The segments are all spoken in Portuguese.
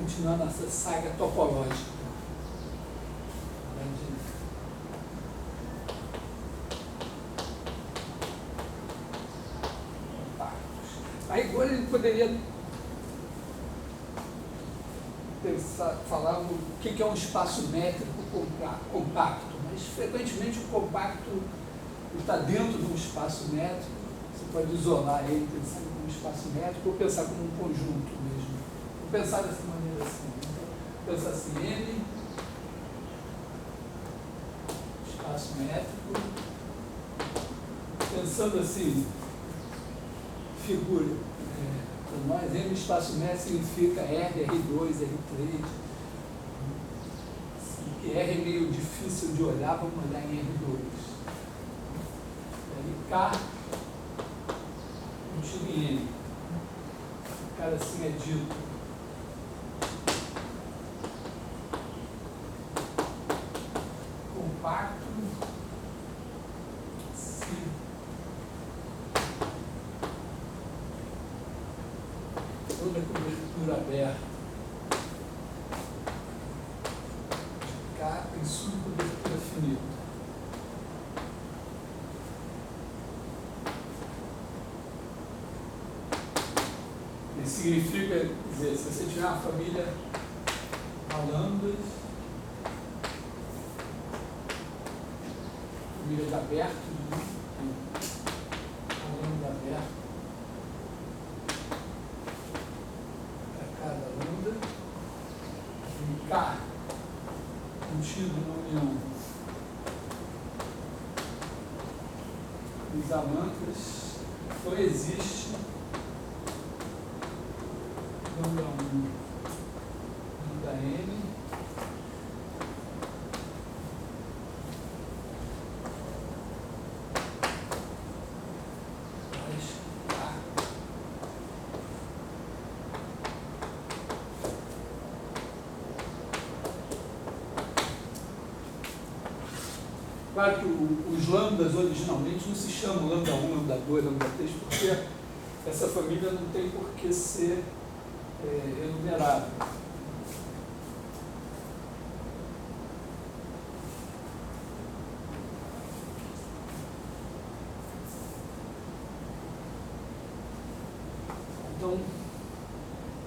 continuando essa saga topológica. Aí agora ele poderia falar o que é um espaço métrico compacto, mas frequentemente o compacto está dentro de um espaço métrico. Você pode isolar ele pensando como um espaço métrico ou pensar como um conjunto mesmo. Vou pensar dessa maneira assim. Então, pensar assim, M, espaço métrico, pensando assim, figura, para nós, M espaço métrico significa R, R2, R3. E R é meio difícil de olhar, vamos olhar em R2. K contido em N. Cara, assim é dito. Compacto se toda cobertura aberta de K tem subcobertura finita. Significa dizer, se você tiver uma família lambdas, família de aberto, lambda aberto para cada lambda, em K contido na união dos amancas, só existe lambda 1, lambda n, mais K. Claro que os lambdas originalmente não se chamam lambda 1, lambda 2, lambda 3, porque essa família não tem por que ser enumerável. Então,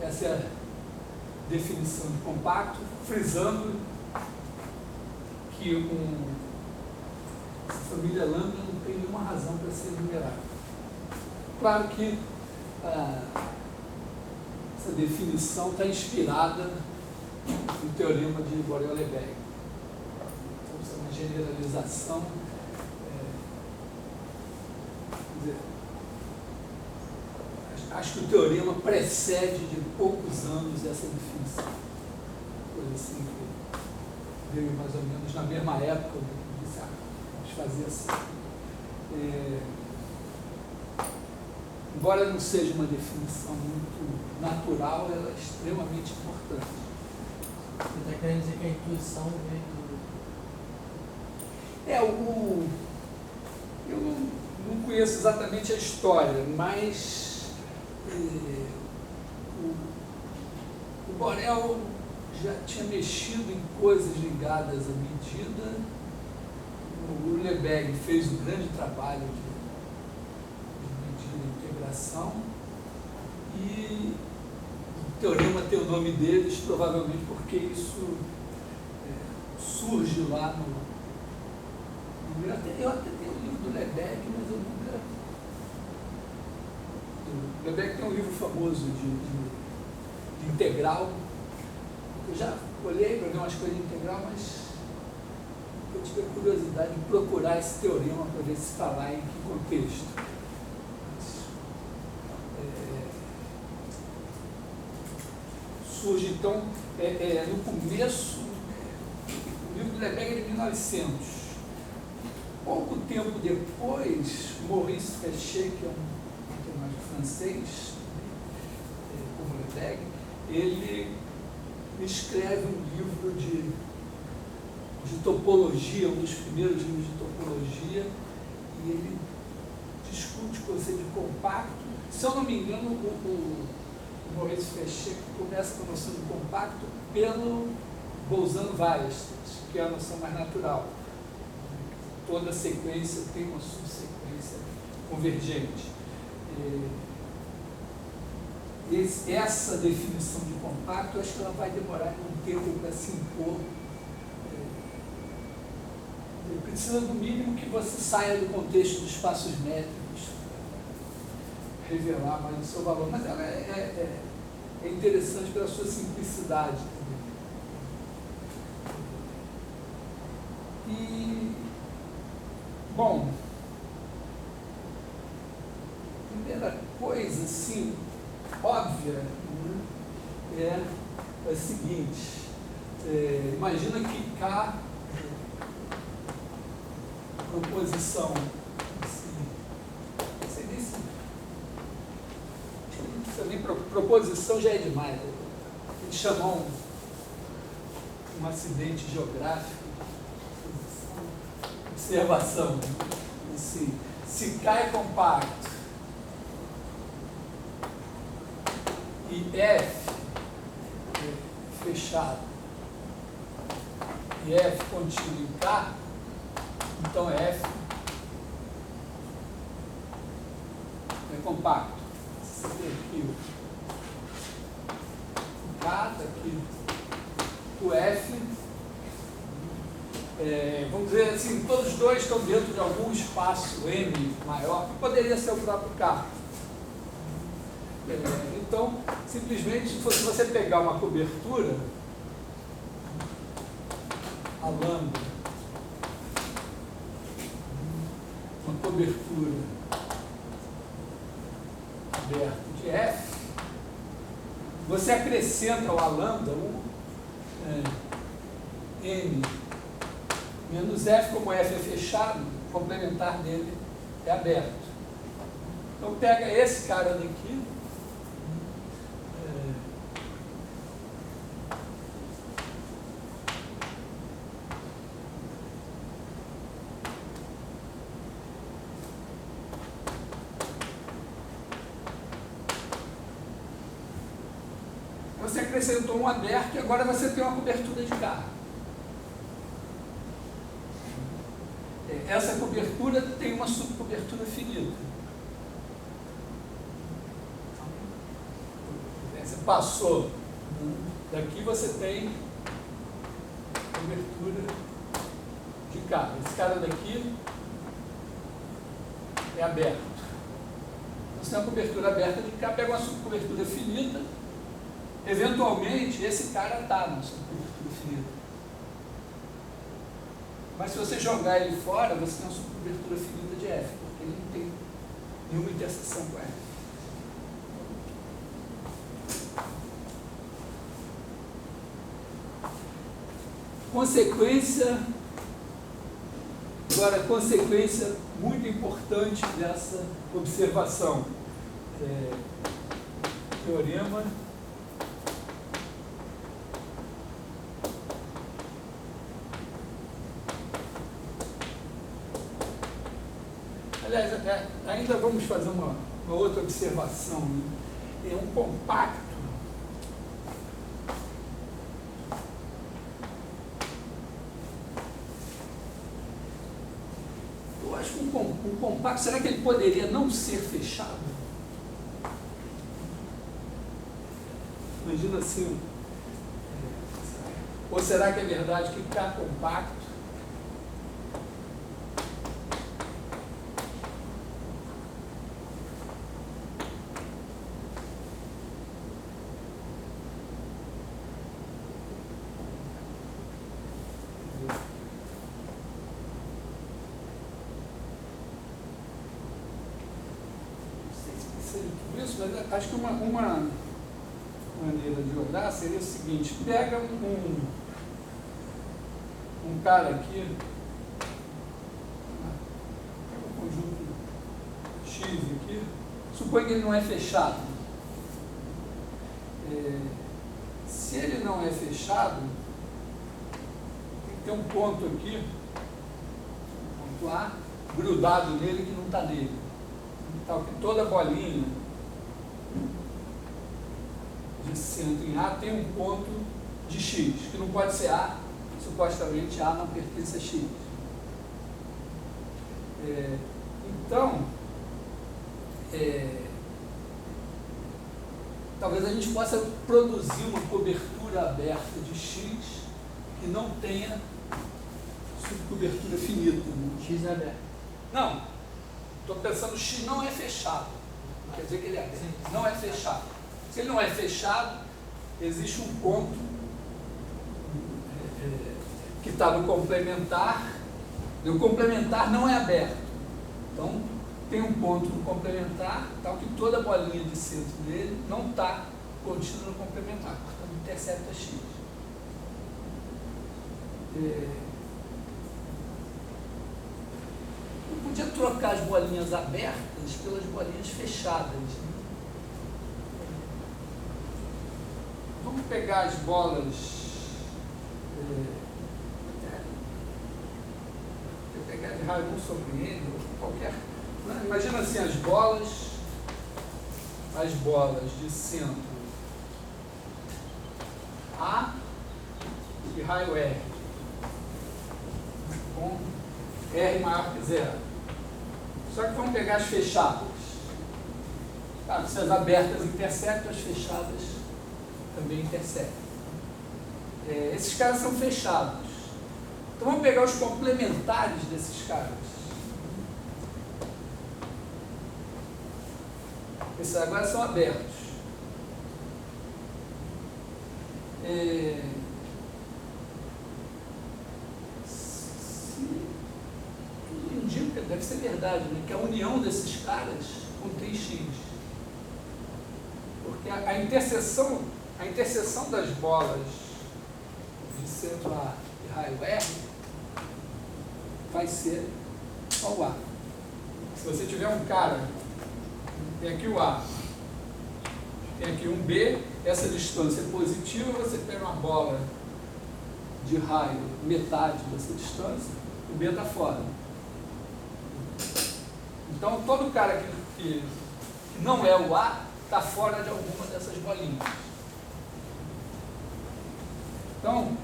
essa é a definição de compacto, frisando que essa família lambda não tem nenhuma razão para ser enumerável. Claro que essa definição está inspirada no teorema de Borel-Lebesgue. Então, isso é uma generalização. Quer dizer, acho que o teorema precede de poucos anos essa definição. Coisa assim que veio mais ou menos na mesma época, eu disse, vamos fazer assim. Embora não seja uma definição muito natural, ela é extremamente importante. Você está querendo dizer que a intuição veio do... Eu não conheço exatamente a história, mas o Borel já tinha mexido em coisas ligadas à medida. O Lebesgue fez um grande trabalho de integração e o teorema tem o nome deles, provavelmente porque isso surge lá no... Eu até tenho um livro do Lebesgue, mas eu nunca... O Lebesgue tem um livro famoso de integral. Eu já olhei para ver umas coisas de integral, mas eu tive a curiosidade de procurar esse teorema para ver se está lá em que contexto. Surge, então, no começo, o livro do Lebesgue é de 1900. Pouco tempo depois, Maurice Fréchet, que é um matemático francês, como Lebesgue, ele escreve um livro de topologia, um dos primeiros livros de topologia, e ele discute o conceito de compacto. Se eu não me engano, o o Maurice Fréchet começa com a noção de compacto pelo Bolzano-Weierstrass, que é a noção mais natural. Toda sequência tem uma subsequência convergente. Essa definição de compacto, eu acho que ela vai demorar um tempo para se impor. Precisa, no mínimo, que você saia do contexto dos espaços métricos, revelar mais o seu valor. Mas ela é interessante pela sua simplicidade também. E, bom, primeira coisa, assim, óbvia, né, é a seguinte: imagina que K, proposição, assim, não sei nem se, não precisa nem proposição, já é demais. A gente chamou um acidente geográfico, observação, assim, se K é compacto e F é fechado e F contínuo em K, então F é compacto. Você vê aqui o K, está aqui o F, vamos dizer assim, todos os dois estão dentro de algum espaço M maior, que poderia ser o próprio K. Então, simplesmente, se você pegar uma cobertura, a lambda, uma cobertura aberta de F, você acrescenta ao a lambda N menos F, como F é fechado, o complementar dele é aberto. Então pega esse cara daqui, você acrescentou um aberto e agora você tem uma cobertura de K. Essa cobertura tem uma subcobertura finita. Você passou daqui, você tem cobertura de K. Esse cara daqui é aberto. Você tem uma cobertura aberta de K, pega uma subcobertura finita. Eventualmente, esse cara está na subcobertura finita. Mas se você jogar ele fora, você tem uma subcobertura finita de F, porque ele não tem nenhuma interseção com F. Consequência, agora, consequência muito importante dessa observação. Teorema aliás, ainda vamos fazer uma outra observação, né? É um compacto. Eu acho que um compacto, será que ele poderia não ser fechado? Imagina assim. Ou será que é verdade que K compacto mas acho que uma maneira de olhar seria o seguinte: pega um cara aqui, pega um conjunto X aqui, supõe que ele não é fechado. Se ele não é fechado, tem que ter um ponto aqui, um ponto A, grudado nele que não está nele. Então, toda bolinha de centro em A tem um ponto de X, que não pode ser A, supostamente A não pertence a X. Então, talvez a gente possa produzir uma cobertura aberta de X que não tenha subcobertura finita. Né? X é aberto. Não, estou pensando que X não é fechado. Não quer dizer que ele é aberto. Sim. Não é fechado. Se ele não é fechado, existe um ponto que está no complementar, e o complementar não é aberto. Então, tem um ponto no complementar, tal que toda a bolinha de centro dele não está contida no complementar, portanto, intercepta X. Eu podia trocar as bolinhas abertas pelas bolinhas fechadas. Né? Vamos pegar as bolas. Vou pegar de raio sobre ele, ou qualquer. Imagina assim, as bolas de centro A e raio R, com R maior que zero. Só que vamos pegar as fechadas. Claro, se as abertas interceptam, as fechadas também interceptam. Esses caras são fechados. Então vamos pegar os complementares desses caras. Esses agora são abertos. Tudo indica, deve ser verdade, né, que a união desses caras contém X. Porque a interseção das bolas de centro A e raio R vai ser só o A. Se você tiver um cara, tem aqui o A, tem aqui um B, essa distância é positiva, você pega uma bola de raio metade dessa distância, o B está fora. Então, todo cara que não é o A está fora de alguma dessas bolinhas. Então,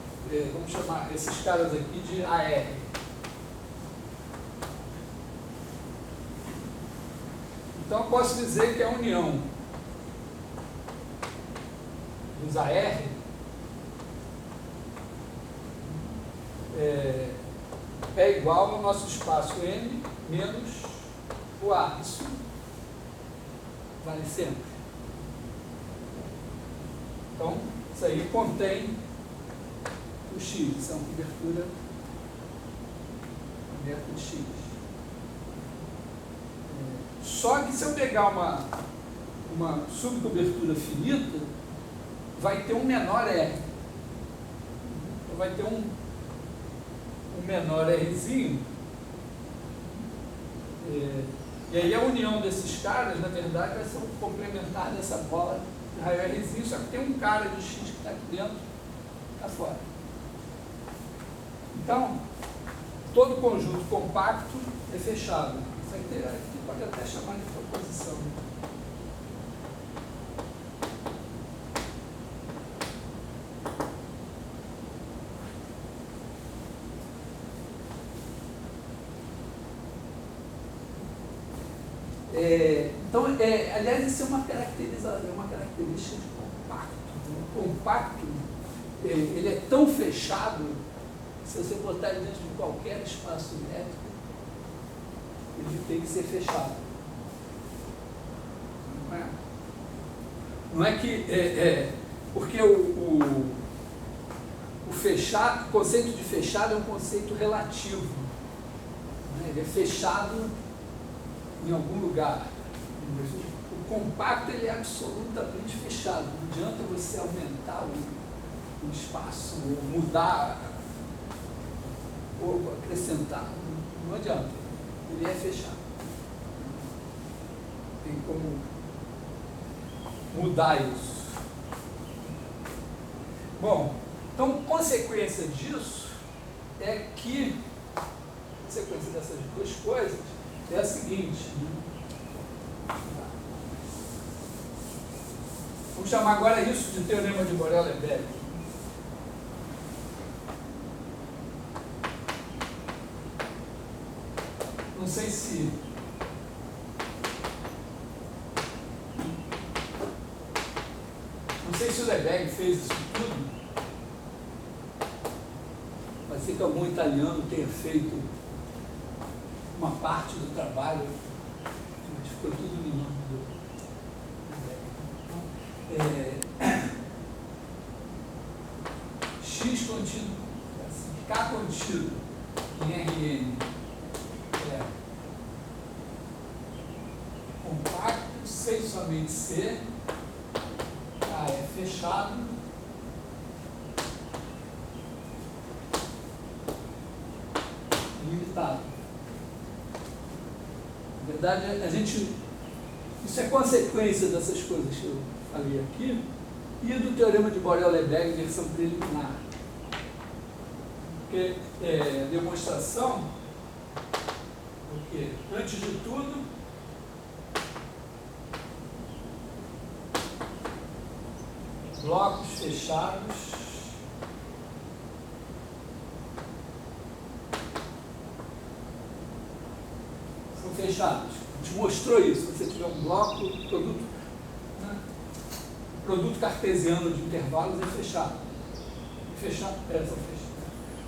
vamos chamar esses caras aqui de AR. Então, eu posso dizer que a união dos AR é igual ao nosso espaço M menos o A. Isso vale sempre. Então, isso aí contém o X, isso é uma cobertura aberta de X. Só que se eu pegar uma subcobertura finita, vai ter um menor R. Então vai ter um menor Rzinho. E aí a união desses caras, na verdade, vai ser um complementar dessa bola de raio Rzinho, só que tem um cara de X que está aqui dentro, está fora. Então, todo conjunto compacto é fechado. Isso aqui pode até chamar de proposição. Então, aliás, isso é uma característica de compacto. O compacto, ele é tão fechado, se você botar ele dentro de qualquer espaço métrico, ele tem que ser fechado. Não é que... porque o conceito de fechado é um conceito relativo. Né? Ele é fechado em algum lugar. O compacto, ele é absolutamente fechado. Não adianta você aumentar o espaço, ou mudar, ou acrescentar. Não adianta. Ele é fechado. Tem como mudar isso. Bom, então, consequência disso é que, consequência dessas duas coisas, é a seguinte. Vamos chamar agora isso de teorema de Borel-Lebesgue. Não sei se o Lebesgue fez isso tudo. Pode ser que algum italiano tenha feito uma parte do trabalho, mas ficou tudo no nome do X contido, K contido em Rn é compacto, C somente C, K é fechado, limitado. Na verdade, isso é consequência dessas coisas que eu falei aqui e do teorema de Borel-Lebesgue, versão preliminar. Porque demonstração, porque antes de tudo, blocos fechados são fechados. A gente mostrou isso. Se você tiver um bloco, produto cartesiano de intervalos é fechado.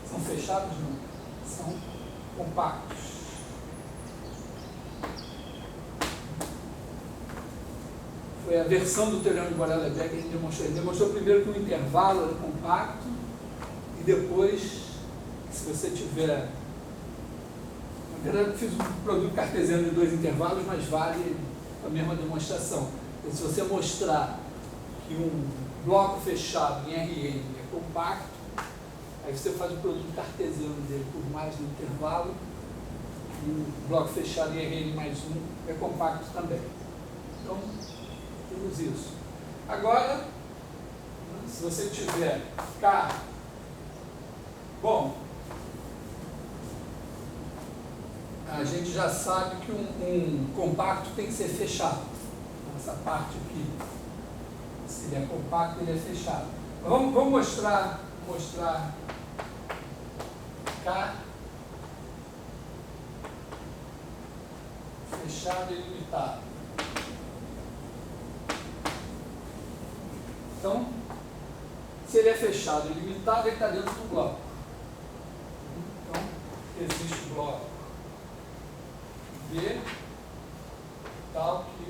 São fechados, não. São compactos. Foi a versão do teorema de Borel-Lebesgue que a gente demonstrou. Ele demonstrou primeiro que o intervalo era compacto e depois, se você tiver... Na verdade, eu fiz um produto cartesiano de dois intervalos, mas vale a mesma demonstração. Então, se você mostrar que um bloco fechado em Rn é compacto, aí você faz o produto cartesiano dele por mais um intervalo, e um bloco fechado em Rn mais um é compacto também. Então, temos isso. Agora, se você tiver K, bom, a gente já sabe que um compacto tem que ser fechado. Essa parte aqui, se ele é compacto, ele é fechado. Mas vamos mostrar K fechado e limitado. Então, se ele é fechado e limitado, ele está dentro do bloco. Então, existe bloco B, tal que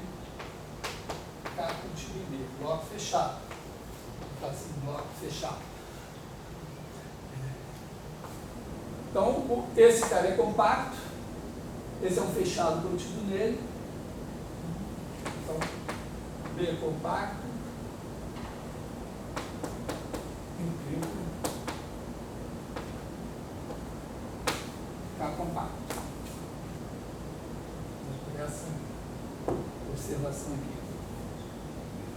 K contido em B, bloco fechado. Está assim, bloco fechado. Então, esse cara é compacto, esse é um fechado contido nele. Então, B é compacto, incrível, K compacto. Essa observação aqui.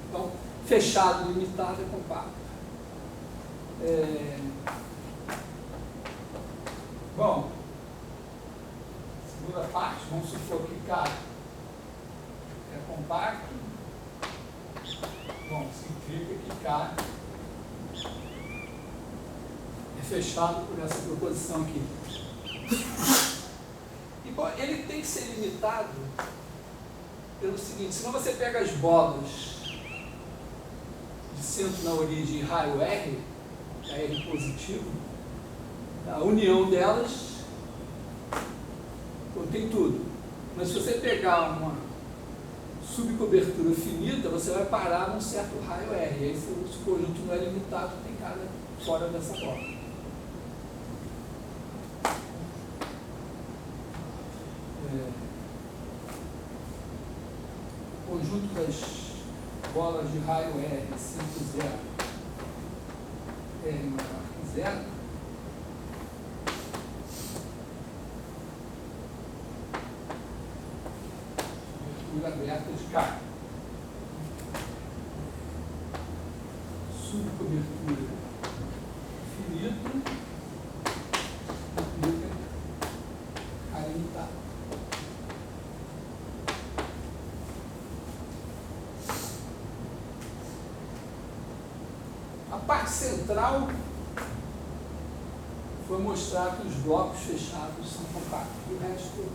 Então, fechado, limitado é compacto. Bom, segunda parte, vamos supor que K é compacto. Bom, significa que K é fechado por essa proposição aqui. E, bom, ele tem que ser limitado pelo seguinte: senão você pega as bolas de centro na origem e raio R, R positivo, a união delas contém tudo. Mas se você pegar uma subcobertura finita, você vai parar num certo raio R. E aí, se o conjunto não é limitado, tem cara fora dessa bola. O conjunto das bolas de raio R, centro zero, R maior que zero, cobertura aberta de K. Subcobertura finita implica K limitado. parte central foi mostrar que os blocos fechados são compactos. O resto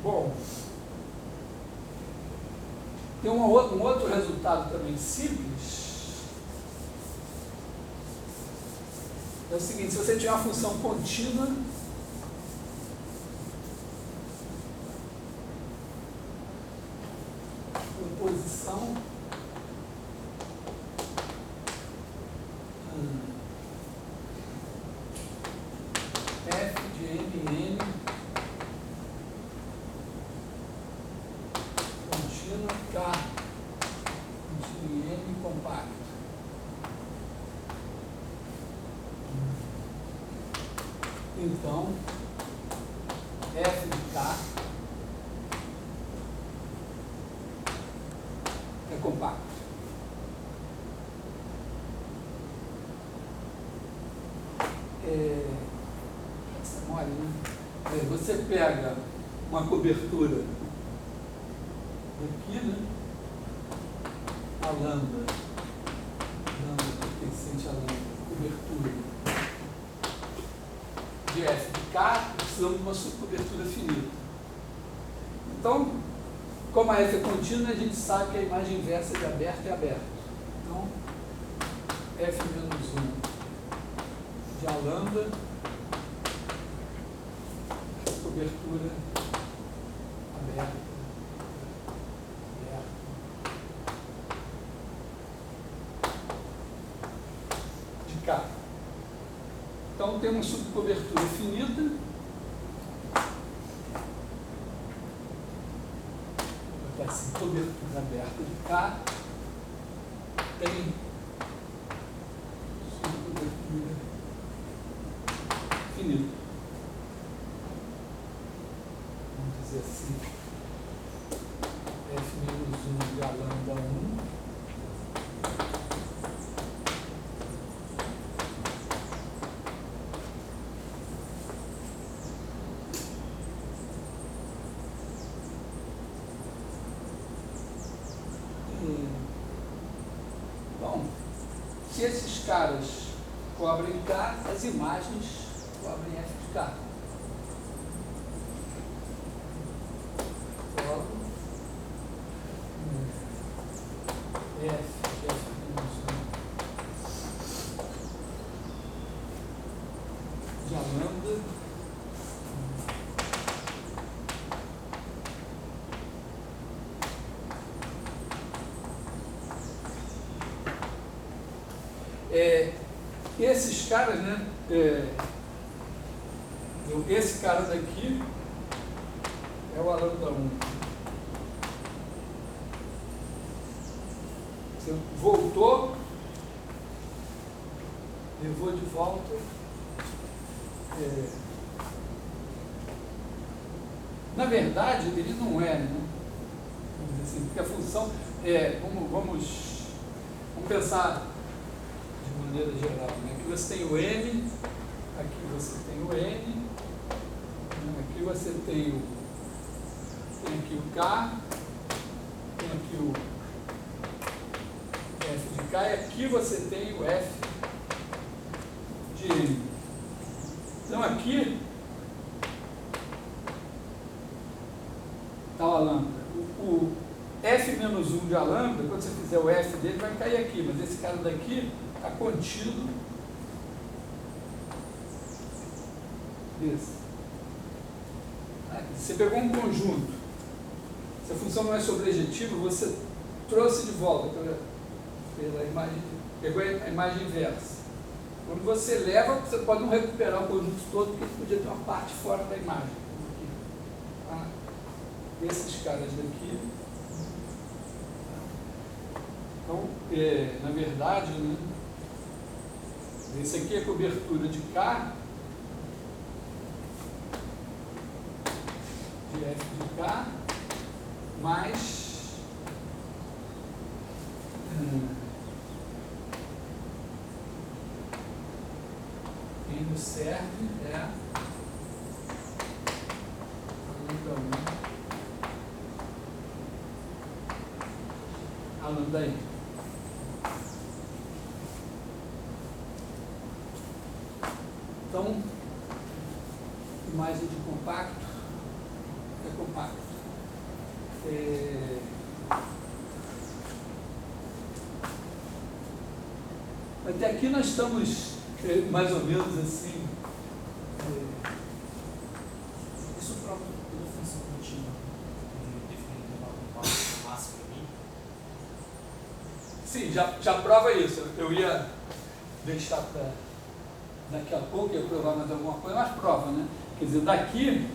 bom, tem um outro resultado também simples. É o seguinte: se você tiver uma função contínua, posição f de mn contínua k de m compacto. Então, f de k é compacto. Essa mole, né? Você pega uma cobertura aqui, né? A lambda pertencente a lambda, cobertura de f de k, precisamos de uma subcobertura finita. Então, como a f é contínua, a gente sabe que a imagem inversa de aberto é aberto. Então, f menos 1 de a lambda, cobertura aberta, de K. Então, temos subcobertura finita. Assim, cobertura aberta de K tem subcobertura finita. Vamos dizer assim, f menos 1 de a lambda 1 se esses caras cobrem K, as imagens cobrem F de K. Cobro F menos 1 de a lambda esses caras, né? Esse cara daqui é o a lambda 1. Você voltou, levou de volta. Na verdade, ele não é, né? Vamos dizer assim, porque a função vamos pensar de maneira geral, né? Aqui você tem o n, aqui você tem o n, aqui você tem aqui o k, tem aqui o f de k, e aqui você tem o f de n. Então aqui está a lambda. O f menos 1 de a lambda, quando você fizer o f dele, vai cair aqui, mas esse cara daqui está contido desse. Você pegou um conjunto, se a função não é sobrejetiva, você trouxe de volta pela imagem, pegou a imagem inversa. Quando você leva, você pode não recuperar o conjunto todo, porque podia ter uma parte fora da imagem. Tá? Esses caras daqui. Então, na verdade, né, esse aqui é a cobertura de K, de F de K, mais quem nos serve é a lambda 1 a lambda n. Então, imagem de compacto é compacto. Até aqui nós estamos mais ou menos assim. Isso prova toda função contínua definir um compacto máximo e mínimo? Sim, já prova isso. Eu ia deixar para daqui a pouco, eu ia provar mais alguma coisa, mas prova, né? Quer dizer, daqui,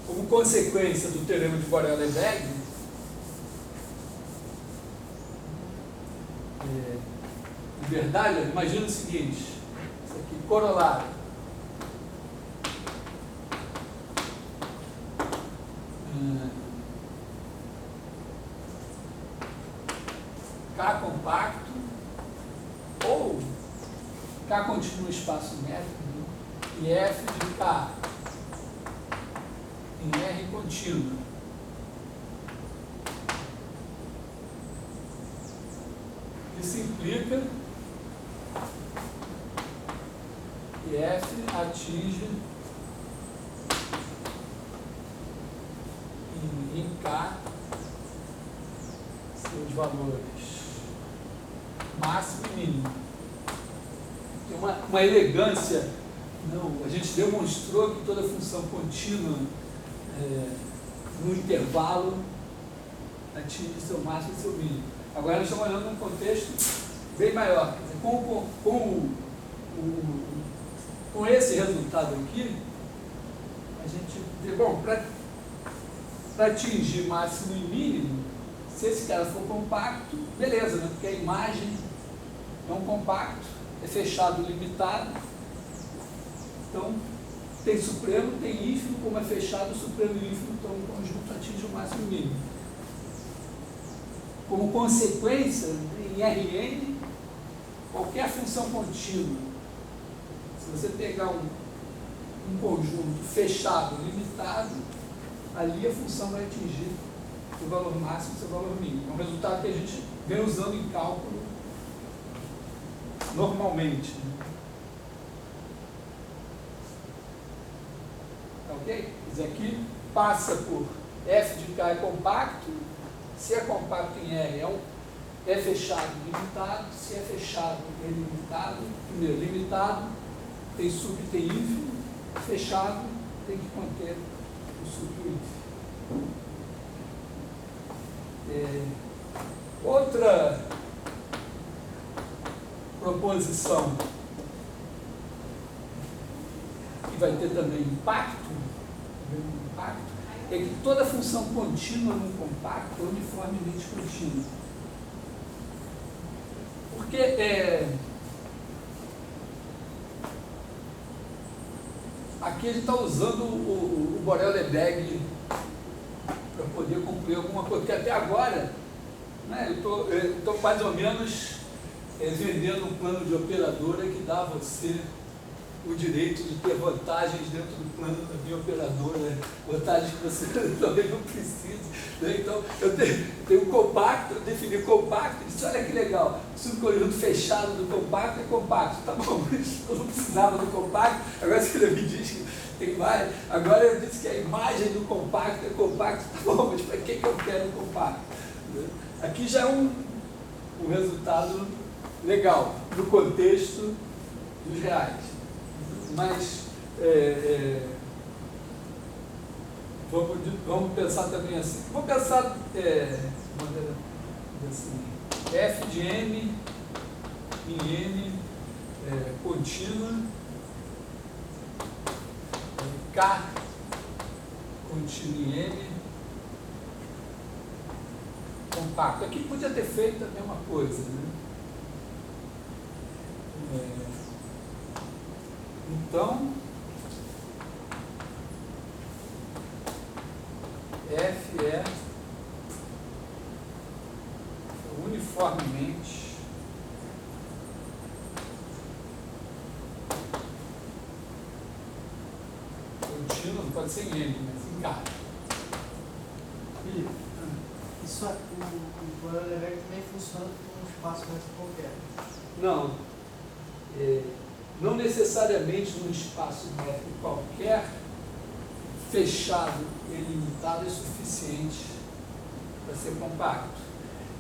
como consequência do teorema de Borel-Lebesgue, de verdade, imagina o seguinte, isso aqui, corolário. K compacto ou K continua espaço métrico e F de K em R contínuo. Isso implica que F atinge em K seus valores máximo e mínimo. Tem uma elegância. Não, a gente demonstrou que toda função contínua no intervalo atinge seu máximo e seu mínimo. Agora nós estamos olhando num contexto bem maior. Com esse resultado aqui, a gente vê, bom, para atingir máximo e mínimo, se esse cara for compacto, beleza, né? Porque a imagem é um compacto, é fechado limitado. Então, tem supremo, tem ínfimo, como é fechado, supremo e ínfimo, então o conjunto atinge o máximo e mínimo. Como consequência, em Rn, qualquer função contínua, se você pegar um conjunto fechado, limitado, ali a função vai atingir o valor máximo e seu valor mínimo. É um resultado que a gente vem usando em cálculo normalmente. Tá ok? Isso aqui passa por f de k é compacto. Se é compacto em R, é fechado limitado. Se é fechado é limitado. Primeiro, limitado tem sub e tem ínfimo. Fechado tem que conter o sub e o ínfimo. Outra proposição que vai ter também impacto é que toda função contínua num compacto é uniformemente contínua. Porque aqui a gente está usando o Borel-Lebesgue para poder concluir alguma coisa, porque até agora, né, eu estou mais ou menos vendendo um plano de operadora que dá a você o direito de ter vantagens dentro do plano da minha operadora, vantagens que você também não precisa. Né? Então, eu tenho um compacto, eu defini compacto, e disse, olha que legal, o subconjunto fechado do compacto é compacto. Tá bom, eu não precisava do compacto, agora você me diz que tem mais. Agora eu disse que a imagem do compacto é compacto, tá bom, mas para que eu quero um compacto? Né? Aqui já é um resultado legal, no contexto dos reais. Mas vamos pensar também assim. Vamos pensar de maneira assim, f de m em n contínua, k contínuo em n compacto. Aqui podia ter feito a mesma coisa, né? Então, F é uniformemente contínuo, não pode ser em N, mas em K. Felipe, isso, o plano Levesque também funciona com um espaço mais qualquer. Não. Não necessariamente num espaço métrico qualquer, fechado e limitado é suficiente para ser compacto.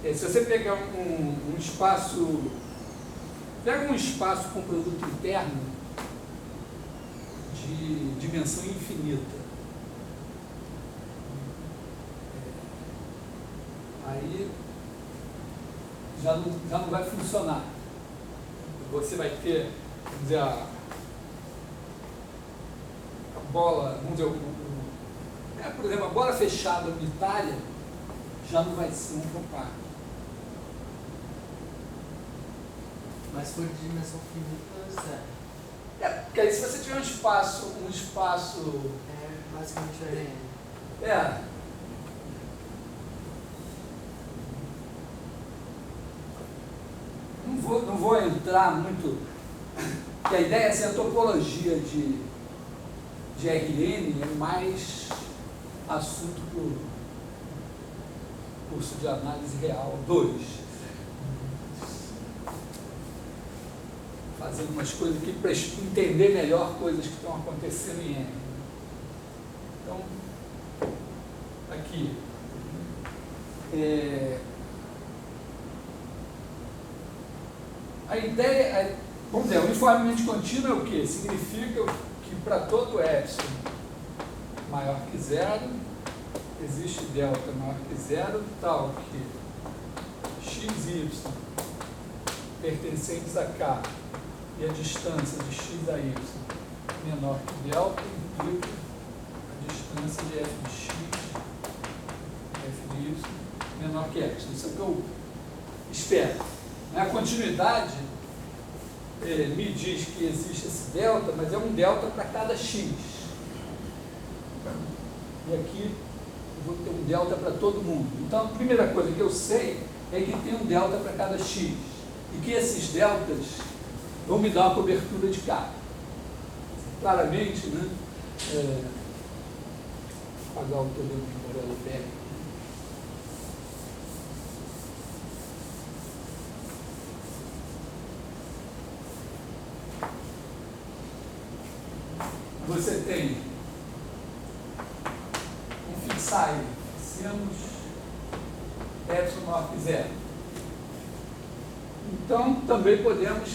Se você pegar um espaço, pega um espaço com produto interno de dimensão infinita, aí já não vai funcionar. Você vai ter, vamos dizer, a bola, vamos dizer, por exemplo, a bola fechada unitária já não vai ser um compacto. Mas se for de dimensão finita, certo. Porque aí se você tiver um espaço... É basicamente o RN. Não vou entrar muito, porque a ideia é assim, a topologia de RN é mais assunto para o curso de análise real 2. Fazendo umas coisas aqui para entender melhor coisas que estão acontecendo em R. Então, aqui. A ideia, vamos dizer, uniformemente contínuo é o quê? Significa que para todo epsilon maior que zero, existe delta maior que zero, tal que x e y pertencentes a k e a distância de x a y menor que delta implica a distância de f de x, f de y menor que epsilon. Isso é o que eu espero. A continuidade me diz que existe esse delta, mas é um delta para cada x. E aqui eu vou ter um delta para todo mundo. Então, a primeira coisa que eu sei é que tem um delta para cada x. E que esses deltas vão me dar uma cobertura de K. Claramente, né? Vou apagar o teorema de Borel-Beck. Você tem um fixar aí, fixemos epsilon maior que zero. Então, também tomemos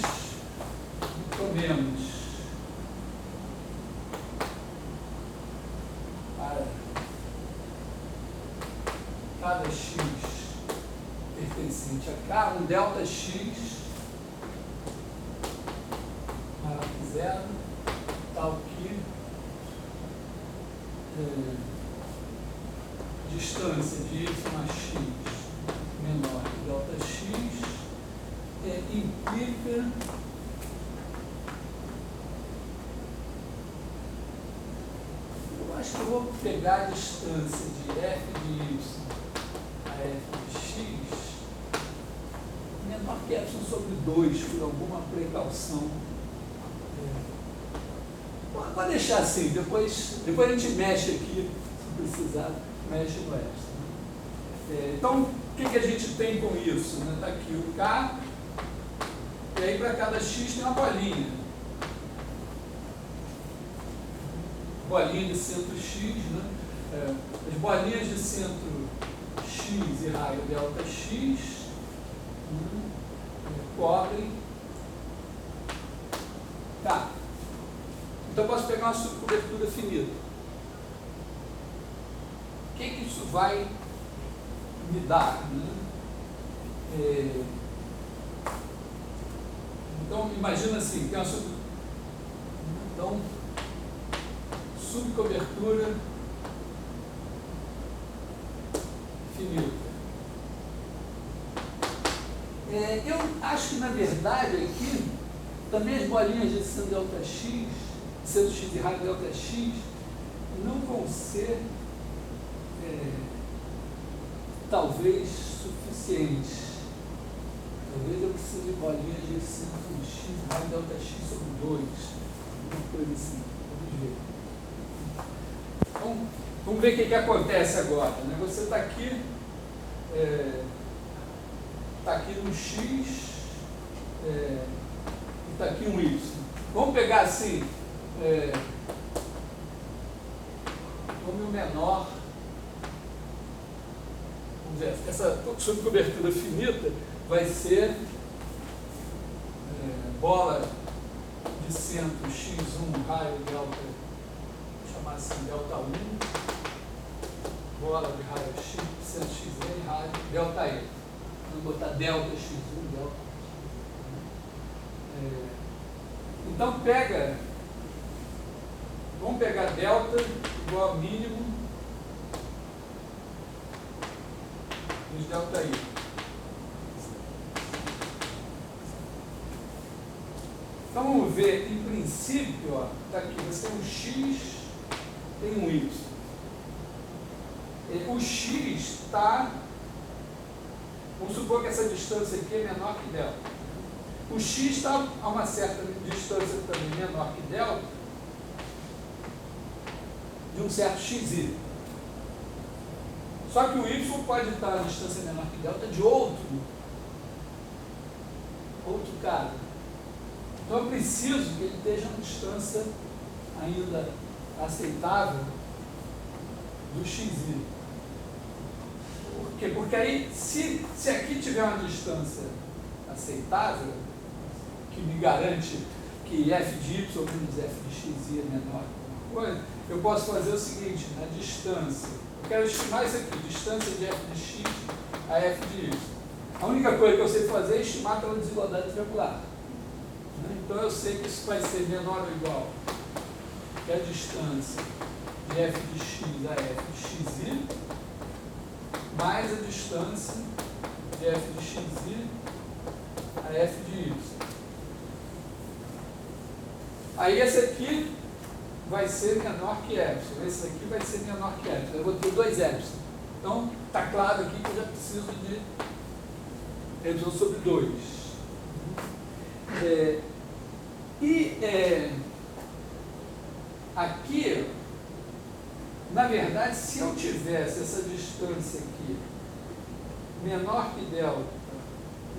para cada x pertencente a K, um delta x maior que zero, tal que distância de y a x menor que delta x implica eu acho que eu vou pegar a distância de f de y a f de x menor que epsilon sobre 2 por alguma precaução. Vou deixar assim, depois a gente mexe aqui, se precisar, mexe no epsilon. Então, o que a gente tem com isso? Está aqui o K, e aí para cada x tem uma bolinha. Bolinha de centro x, né? As bolinhas de centro x e raio delta x cobrem K. Então, eu posso pegar uma subcobertura finita. O que isso vai me dar? Né? Então, imagina assim, tem uma subcobertura finita. Eu acho que, na verdade, aqui, também as bolinhas de centro delta x, centro x e raio delta x, não vão ser, talvez, suficientes. Talvez eu precise de bolinhas de centro x e raio delta x sobre 2. Uma coisa assim. Vamos ver. Então, Vamos ver o que acontece agora. Né? Você está aqui, no X, e está aqui um Y. Vamos pegar assim, número menor. Vamos ver, essa subcobertura finita vai ser bola de centro x1, raio delta, vou chamar assim, delta 1, bola de raio x, centro xn, raio delta e. Vamos botar delta x1, delta. Então vamos pegar delta igual a mínimo dos delta i. Então vamos ver, em princípio, está aqui, você tem um x, tem um y. O x está, vamos supor que essa distância aqui é menor que delta. O x está a uma certa distância também menor que delta, de um certo xi. Só que o y pode estar a distância menor que delta de outro cara. Então eu preciso que ele esteja a uma distância ainda aceitável do xi. Por quê? Porque aí, se aqui tiver uma distância aceitável, que me garante que f de y menos f de x é menor que alguma coisa, eu posso fazer o seguinte, na distância, eu quero estimar isso aqui, distância de f de x a f de y. A única coisa que eu sei fazer é estimar pela desigualdade triangular. Então eu sei que isso vai ser menor ou igual que a distância de f de x a f de xi, mais a distância de f de xi a f de y. Aí esse aqui vai ser menor que epsilon, esse aqui vai ser menor que epsilon. Eu vou ter 2 epsilon. Então está claro aqui que eu já preciso de epsilon sobre 2. Aqui, na verdade, se eu tivesse essa distância aqui menor que delta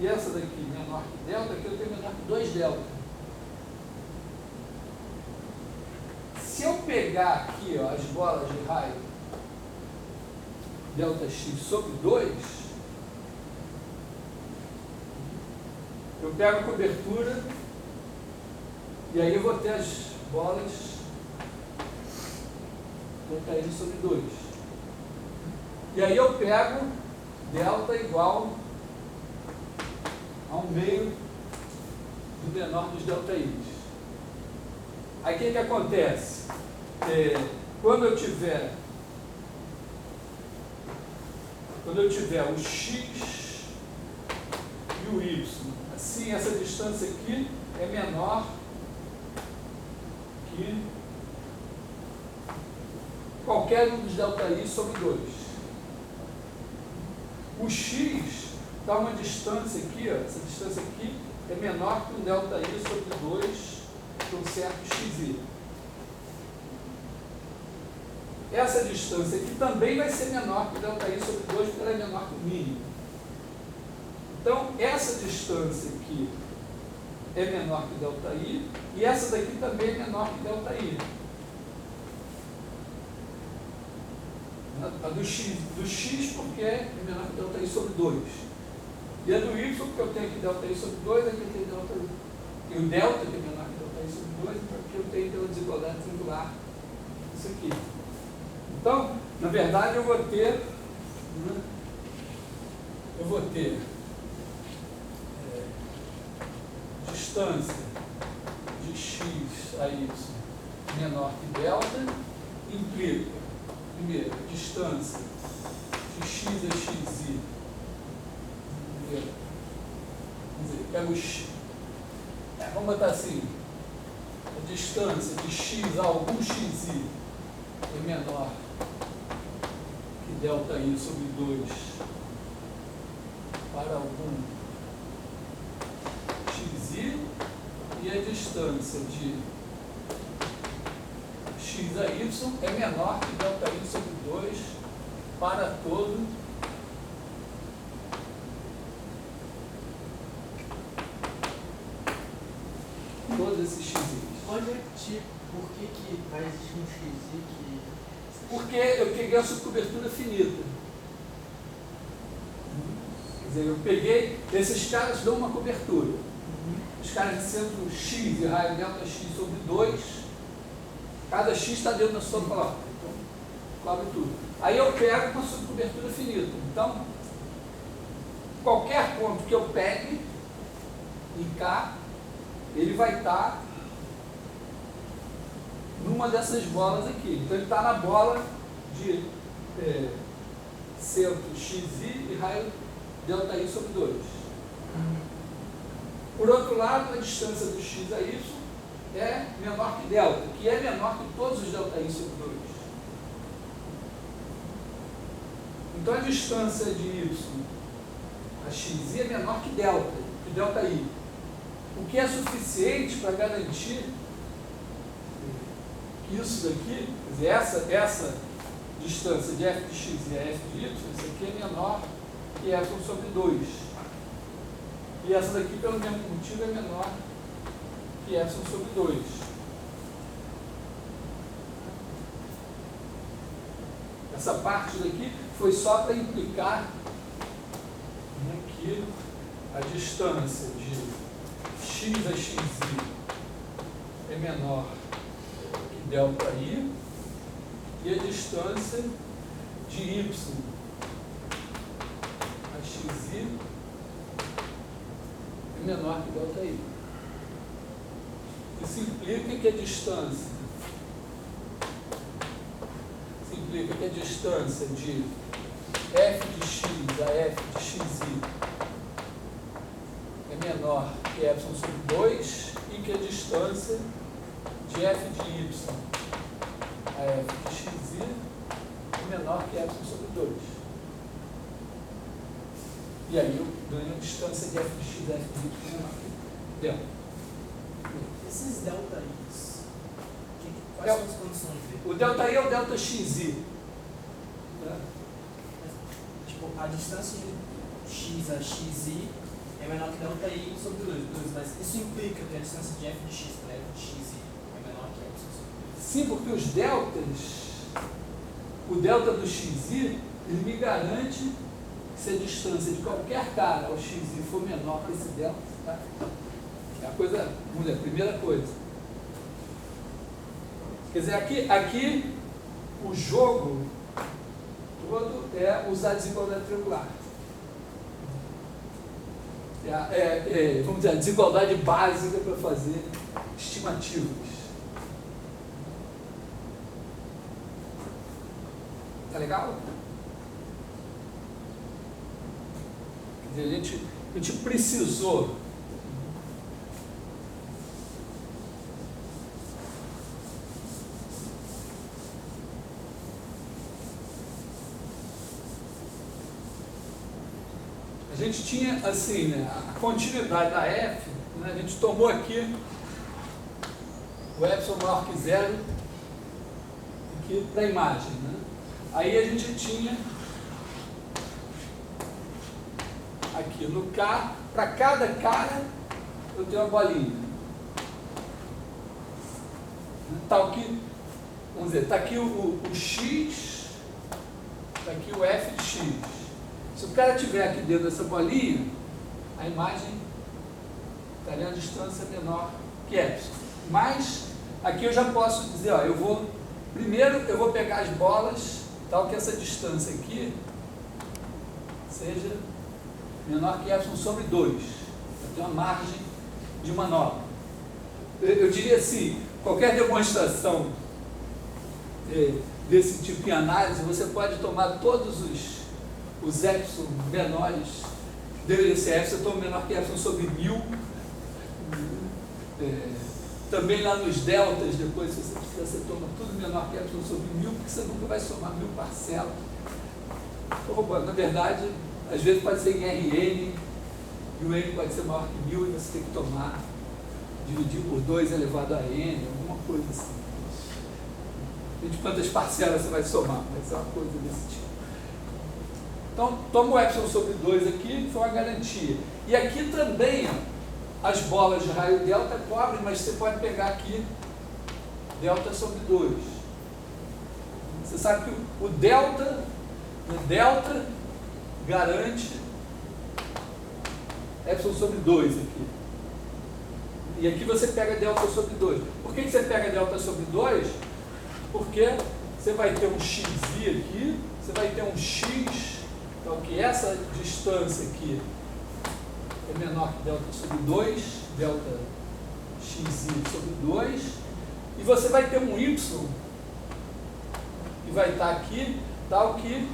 e essa daqui menor que delta, aqui eu tenho menor que 2 delta. Se eu pegar aqui as bolas de raio delta x sobre 2, eu pego a cobertura e aí eu vou ter as bolas delta i sobre 2. E aí eu pego delta igual a 1/2 do menor dos delta i. Aí o que acontece? Quando eu tiver o x e o y, assim, essa distância aqui é menor que qualquer um dos delta i sobre 2. O x dá uma distância aqui, essa distância aqui é menor que um delta i sobre 2 de um certo xi. Essa distância aqui também vai ser menor que o delta i sobre 2, porque ela é menor que o mínimo. Então, essa distância aqui é menor que delta i, e essa daqui também é menor que delta i. A do x porque é menor que delta i sobre 2. E a do y porque eu tenho aqui delta i sobre 2, aqui eu tenho delta i. E o delta que é menor que delta i sobre 2, então aqui eu tenho pela desigualdade triangular isso aqui. Então, na verdade, eu vou ter distância de x a y menor que delta, implica, primeiro, distância de x a xi, vamos dizer, pega o x, vamos botar assim, a distância de x a algum xi é menor que delta i sobre 2 para algum xi, e a distância de x x a y é menor que ΔY sobre 2 para todo todos esses x. Pode repetir por que vai existir um x que... Porque eu peguei a subcobertura finita. Quer dizer, eu peguei, esses caras dão uma cobertura. Os caras de centro x e raio ΔX sobre 2, cada x está dentro da sua prova. Então, cobre tudo. Aí eu pego uma subcobertura finita. Então, qualquer ponto que eu pegue em K, ele vai estar numa dessas bolas aqui. Então ele está na bola de centro xi e raio ΔI sobre 2. Por outro lado, a distância do x a y é menor que delta, que é menor que todos os ΔI sobre 2. Então a distância de y a xi é menor que ΔI. O que é suficiente para garantir que isso daqui, quer dizer, essa distância de f de x e a f de y, isso aqui é menor que f sobre 2. E essa daqui, pelo mesmo motivo, é menor que f sobre 2. Essa parte daqui foi só para implicar que a distância de x a xi é menor que ΔI e a distância de y a xi é menor que ΔI. Isso implica que a distância de f de x a f de xi é menor que y sobre 2 e que a distância de f de y a f de xi é menor que y sobre 2. E aí eu ganho a distância de f de x a f de y menor que delta. Esses ΔIs, quais são as condições dele? O ΔI é o ΔXi. Tipo, a distância de x a xi é menor que ΔI sobre 2, mas isso implica que a distância de f de x para f de xi é menor que y sobre 2. Sim, porque os deltas, o delta do xi, ele me garante que se a distância de qualquer cara ao xi for menor que esse delta, tá? É a coisa, vamos dizer, a primeira coisa. Quer dizer, aqui o jogo todo é usar a desigualdade triangular. Vamos dizer, a desigualdade básica para fazer estimativas. Tá legal? Quer dizer, a gente precisou a gente tinha assim, né, a continuidade da f, né, a gente tomou aqui o epsilon maior que zero aqui para a imagem, né? Aí a gente tinha aqui no K, para cada cara eu tenho uma bolinha. Tá aqui, vamos dizer, está aqui o x, está aqui o f de x. Se o cara estiver aqui dentro dessa bolinha, a imagem estaria a distância menor que epsilon. Mas aqui eu já posso dizer, ó, primeiro eu vou pegar as bolas, tal que essa distância aqui seja menor que epsilon sobre 2. Eu tenho uma margem de manobra. Eu diria assim, qualquer demonstração desse tipo em análise, você pode tomar todos os epsilon menores, esse epsilon tão menor que epsilon sobre 1000. Também lá nos deltas, depois, se você precisar, você toma tudo menor que epsilon sobre 1000, porque você nunca vai somar 1000 parcelas. Então, na verdade, às vezes pode ser em Rn, e o n pode ser maior que 1000, e você tem que dividir por 2 elevado a n, alguma coisa assim. de quantas parcelas você vai somar, mas é uma coisa desse tipo. Então, toma o epsilon sobre 2 aqui, que foi uma garantia. E aqui também, ó, as bolas de raio delta cobrem, mas você pode pegar aqui delta sobre 2. Você sabe que o delta garante epsilon sobre 2 aqui. E aqui você pega delta sobre 2. Por que você pega delta sobre 2? Porque você vai ter um xi aqui, você vai ter um x, então que essa distância aqui é menor que delta sobre 2, delta xi sobre 2, e você vai ter um y que vai estar aqui, tal que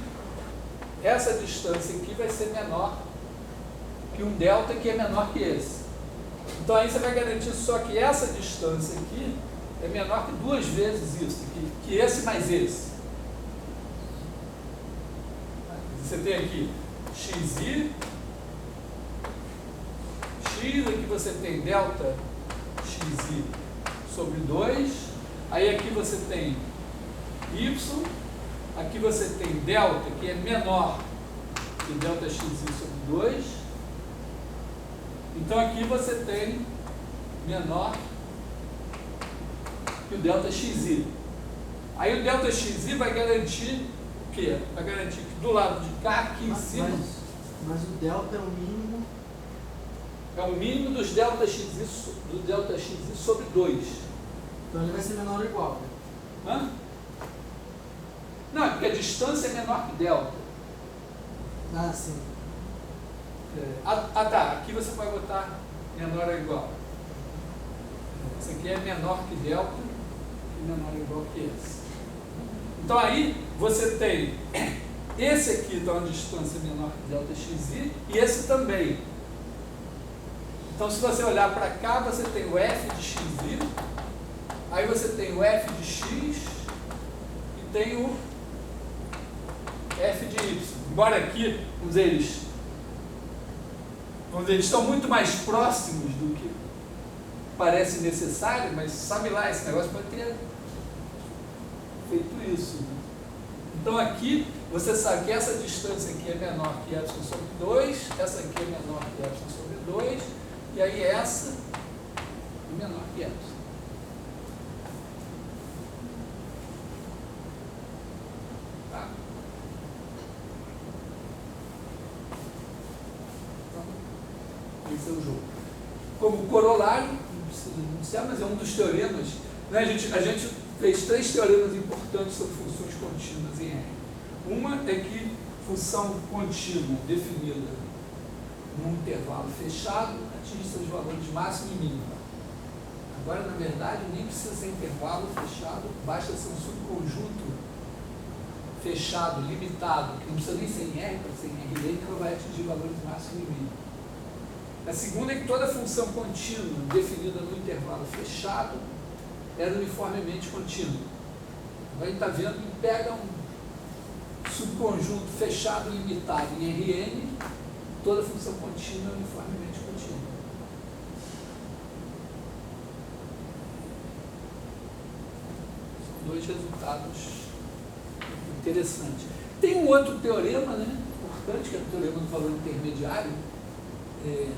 essa distância aqui vai ser menor que um delta que é menor que esse. Então aí você vai garantir só que essa distância aqui é menor que 2 vezes isso aqui, que esse mais esse. Você tem aqui xi, aqui você tem delta xi sobre 2, aí aqui você tem y, aqui você tem delta, que é menor que delta xi sobre 2, então aqui você tem menor que o delta xi. Aí o delta xi vai garantir o quê? Vai garantir que do lado de cá, aqui em cima... Mas o delta é o mínimo... É o mínimo dos delta xi, do delta xi sobre 2. Então ele vai ser menor ou igual, né? Hã? Não, é porque a distância é menor que delta. Ah, sim. Tá. Aqui você vai botar menor ou igual. Esse aqui é menor que delta e menor ou igual que esse. Então aí você tem esse aqui dá uma distância menor que delta xi e esse também. Então se você olhar para cá, você tem o f de xi, aí você tem o f de x e tem o f de y. Embora aqui, vamos dizer, eles estão muito mais próximos do que parece necessário, mas sabe lá, esse negócio pode ter feito isso. Então aqui, você sabe que essa distância aqui é menor que epsilon sobre 2, essa aqui é menor que epsilon sobre 2, e aí essa é menor que epsilon. Tá? Então, esse é o jogo. Como corolário, não precisa anunciar, mas é um dos teoremas, né? A gente fez 3 teoremas importantes sobre funções contínuas em R. Uma é que função contínua definida num intervalo fechado atinge seus valores máximo e mínimo. Agora, na verdade, nem precisa ser intervalo fechado, basta ser um subconjunto fechado, limitado, que não precisa nem ser em R, para ser em R, que ela vai atingir valores máximo e mínimo. A segunda é que toda função contínua definida no intervalo fechado é uniformemente contínua. Agora a gente está vendo que pega um subconjunto fechado limitado em Rn, toda função contínua é uniformemente contínua. São 2 resultados interessantes. Tem um outro teorema, né, importante, que é o teorema do valor intermediário, que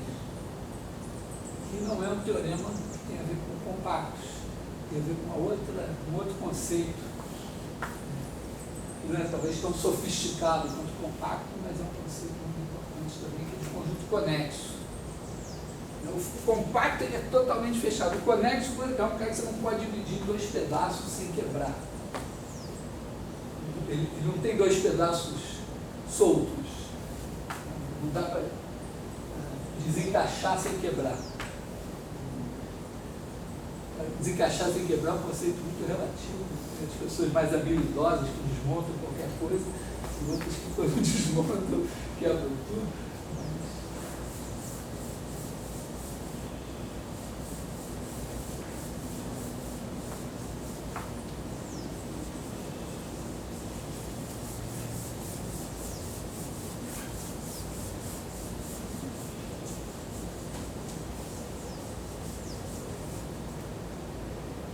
não é um teorema que tem a ver com compactos, tem a ver com um outro conceito, que não é talvez tão sofisticado quanto compacto, mas é um conceito muito importante também, que é de conjunto conexo. O compacto ele é totalmente fechado. O conexo é um cara que você não pode dividir em 2 pedaços sem quebrar. Ele não tem 2 pedaços soltos. Não dá para desencaixar sem quebrar. Desencaixar sem quebrar é um conceito muito relativo. As pessoas mais habilidosas que desmontam qualquer coisa, e outras que quando desmontam, quebram tudo.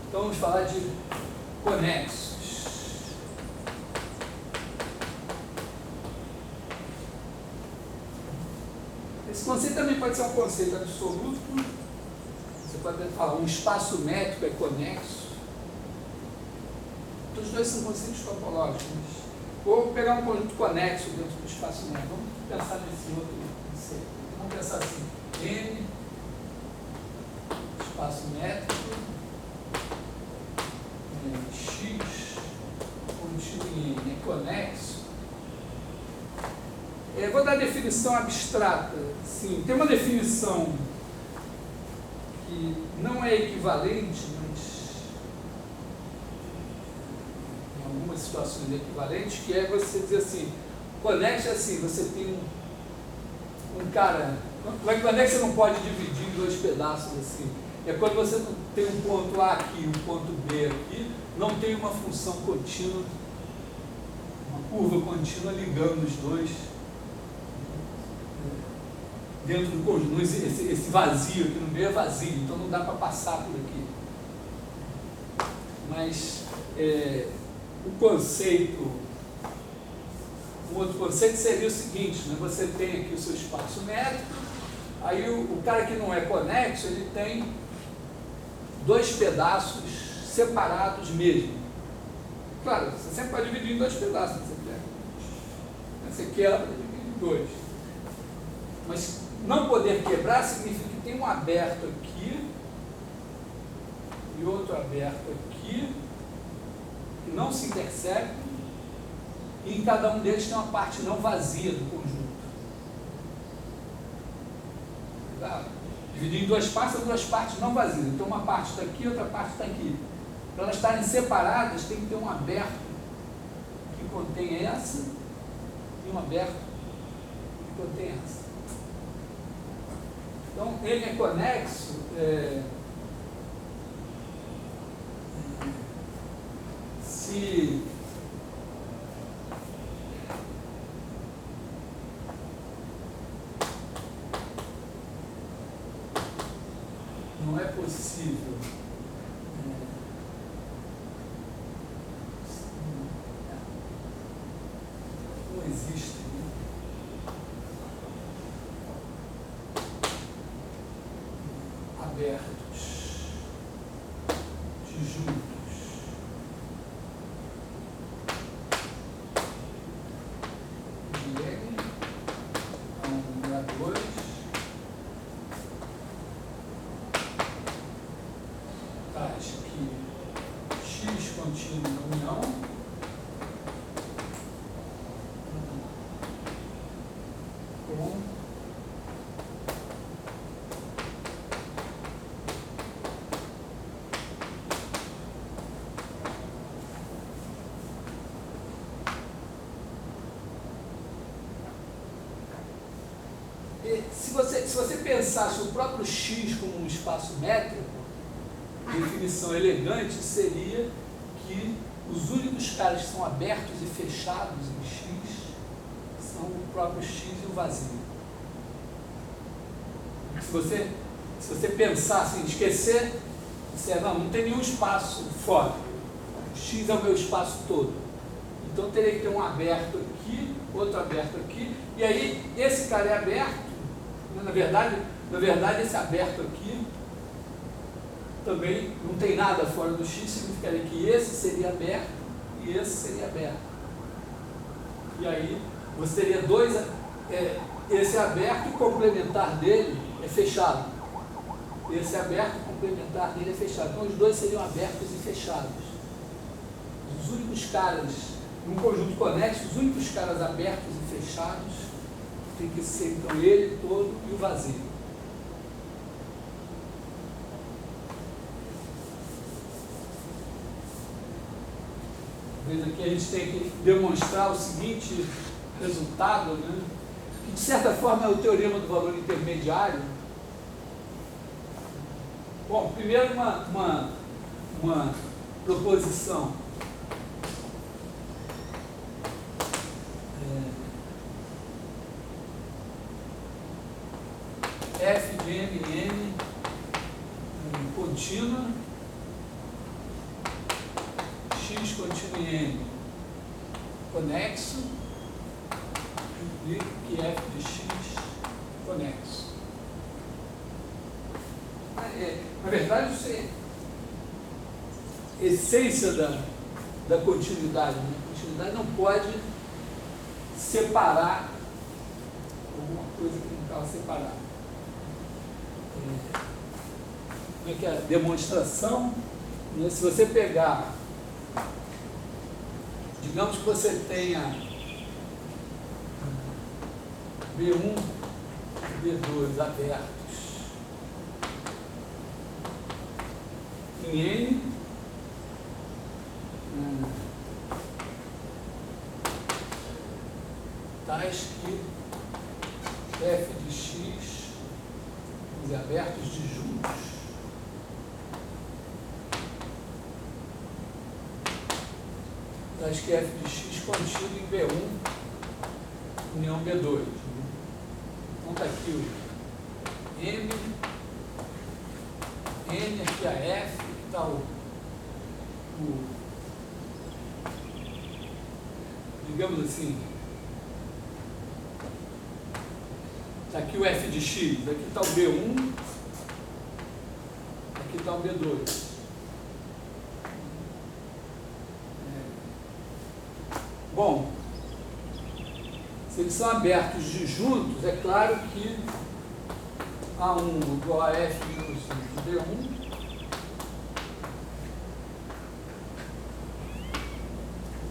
Então vamos falar de conexos. conceito também pode ser um conceito absoluto. Você pode falar um espaço métrico é conexo. Os dois são conceitos topológicos. Ou pegar um conjunto conexo dentro do espaço métrico. Vamos pensar nesse outro conceito. Vamos pensar assim. N, espaço métrico, X, contínuo em N, é conexo. Vou dar a definição abstrata. Sim, tem uma definição que não é equivalente, mas em algumas situações é equivalente, que é você dizer assim, conexo é assim, você tem um cara, quando é que você não pode dividir em dois pedaços assim? É quando você tem um ponto A aqui e um ponto B aqui, não tem uma função contínua, uma curva contínua ligando os dois dentro do conjunto. Esse vazio aqui no meio é vazio, então não dá para passar por aqui. Mas o conceito, um outro conceito seria o seguinte, né? Você tem aqui o seu espaço métrico, aí o cara que não é conexo, ele tem dois pedaços separados mesmo. Claro, você sempre pode dividir em dois pedaços, você quebra, divide em dois. Mas não poder quebrar significa que tem um aberto aqui e outro aberto aqui, que não se interceptam, e em cada um deles tem uma parte não vazia do conjunto. Tá? Dividir em duas partes, são duas partes não vazias. Então uma parte está aqui, outra parte está aqui. Para elas estarem separadas, tem que ter um aberto que contém essa e um aberto que contém essa. Então, ele é conexo, se não é possível não existe abertos, disjuntos, de N a 1 e a 2, tais que X contínuo na união, com se você pensasse o próprio X como um espaço métrico, a definição elegante seria que os únicos caras que são abertos e fechados em X são o próprio X e o vazio. Se você pensasse em esquecer, não tem nenhum espaço fora. O X é o meu espaço todo. Então teria que ter um aberto aqui, outro aberto aqui, e aí esse cara é aberto. Na verdade, esse aberto aqui também não tem nada fora do X, significaria que esse seria aberto e esse seria aberto. E aí você teria dois, esse aberto e o complementar dele é fechado. Esse aberto e o complementar dele é fechado. Então os dois seriam abertos e fechados. Os únicos caras, num conjunto conexo, os únicos caras abertos e fechados tem que ser então ele todo e o vazio. Aqui a gente tem que demonstrar o seguinte resultado, né? Que de certa forma é o teorema do valor intermediário. Bom, primeiro uma proposição. F de M em N contínua, X contínuo em N conexo, implica que F de X conexo. Na verdade, isso é essência da continuidade. Né? A continuidade não pode separar alguma coisa que não estava separada. Como é que é a demonstração? Né? Se você pegar, digamos que você tenha B1 e B2 abertos em N, tais que f de x, abertos disjuntos, tais que f de x contido em B1 união B2. Então está aqui o M, N aqui a F, aqui está o digamos assim, está aqui o F de x, aqui está o B1, aqui está o B2. Bom, se eles são abertos disjuntos, é claro que A1 igual a F menos de B1,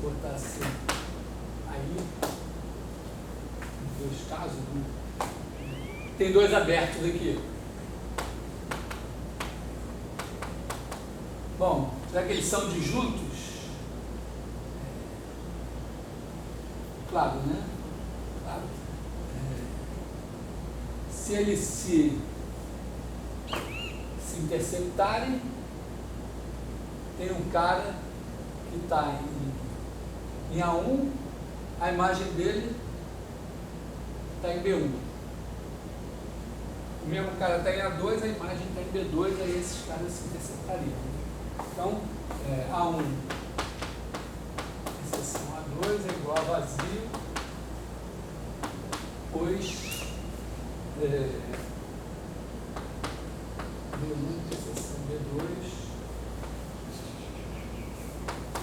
vou botar assim, aí, em dois casos, né? Tem dois abertos aqui. Bom, já que eles são disjuntos, claro, né? Claro. Se eles se interceptarem, tem um cara que está em A1, a imagem dele está em B1. O mesmo cara está em A2, a imagem está em B2, aí esses caras se interceptariam. Então, A1 exceção A2 é igual a vazio, pois B1 exceção B2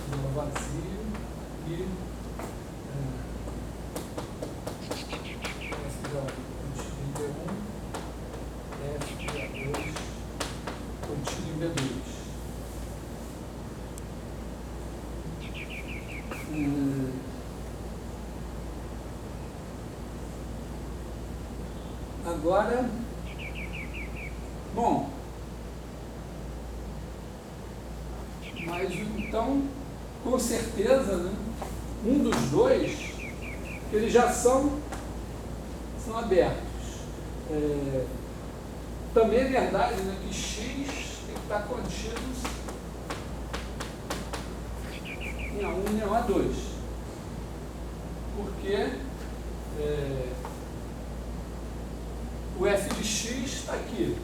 igual a vazio e F de contido em B1, F de A2 contido em B2. Agora, bom, mas então, com certeza, né, um dos dois, eles já são abertos. Também é verdade, né, que x tem que estar contido em A1 e em A2, porque o f de x está aqui.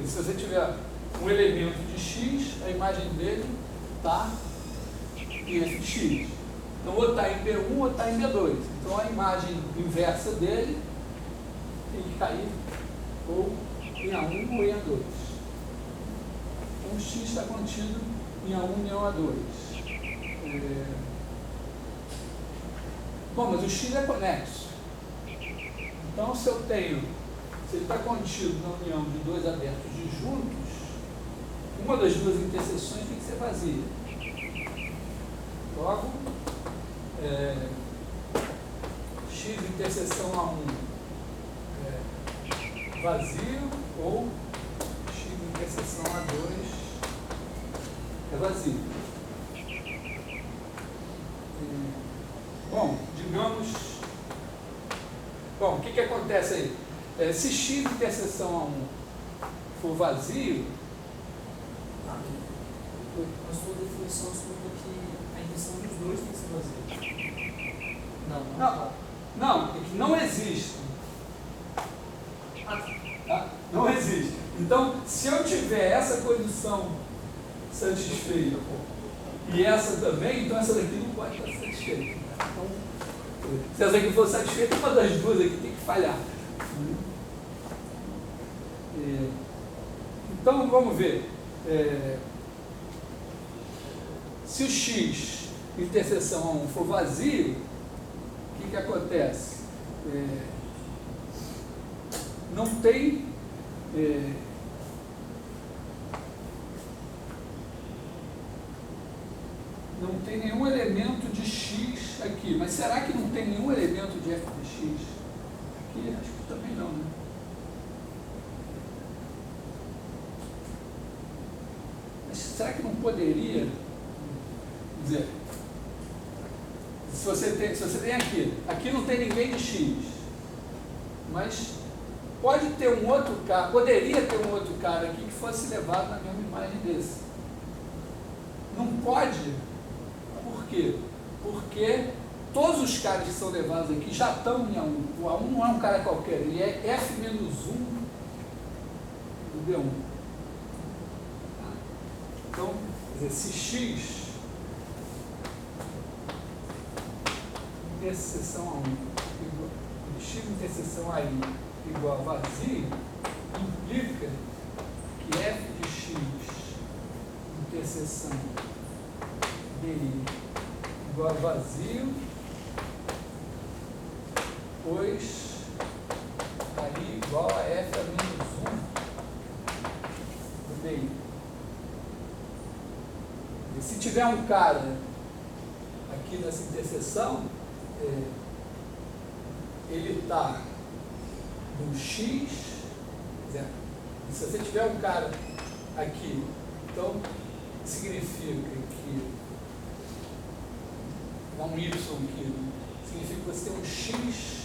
Se você tiver um elemento de x, a imagem dele está em f de x. Então, ou está em B1 ou está em B2. Então, a imagem inversa dele tem que cair ou em A1 ou em A2. Então, o x está contido em A1 e em A2. Bom, mas o x é conexo. Então, se ele está contido na união de dois abertos disjuntos, uma das duas interseções tem que ser vazia. Logo, x interseção A1 é vazio ou x interseção A2 é vazio. Bom, digamos... Bom, o que acontece aí? Se x interseção A1 for vazio... A sua definição assume que a intenção dos dois tem que ser vazia. Não existe. Tá? Não existe. Então, se eu tiver essa condição satisfeita e essa também, então essa daqui não pode estar satisfeita. Então, Se essa aqui for satisfeita, uma das duas aqui tem que falhar. Então, vamos ver. Se o x interseção 1 for vazio, o que acontece? Não tem nenhum elemento de x aqui. Mas será que não tem nenhum elemento de f de x aqui? Acho que também não, né? Mas será que não poderia dizer? Se você tem aqui não tem ninguém de x, mas pode ter um outro cara, poderia ter um outro cara aqui que fosse levado na mesma imagem desse. Não pode. Por quê? Porque todos os caras que são levados aqui já estão em A1. O A1 não é um cara qualquer, ele é F-1 do B1. Então, quer dizer, se x interseção A1 x interseção AI igual a vazio, implica que f de x interseção BI igual a vazio, pois aí igual a f a menos 1 do BI. E se tiver um cara aqui nessa interseção, ele está no x, e se você tiver um cara aqui, então significa que dá um y aqui, significa que você tem um x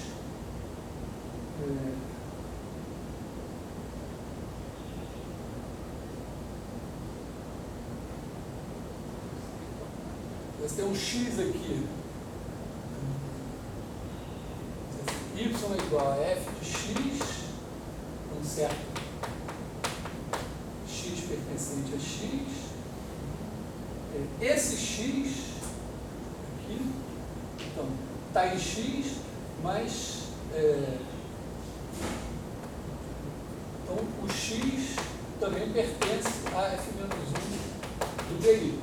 você tem um x aqui, y é igual a f de x, um certo x pertencente a x. Esse x aqui, então, está em x, mas então o x também pertence a f menos 1 do BI.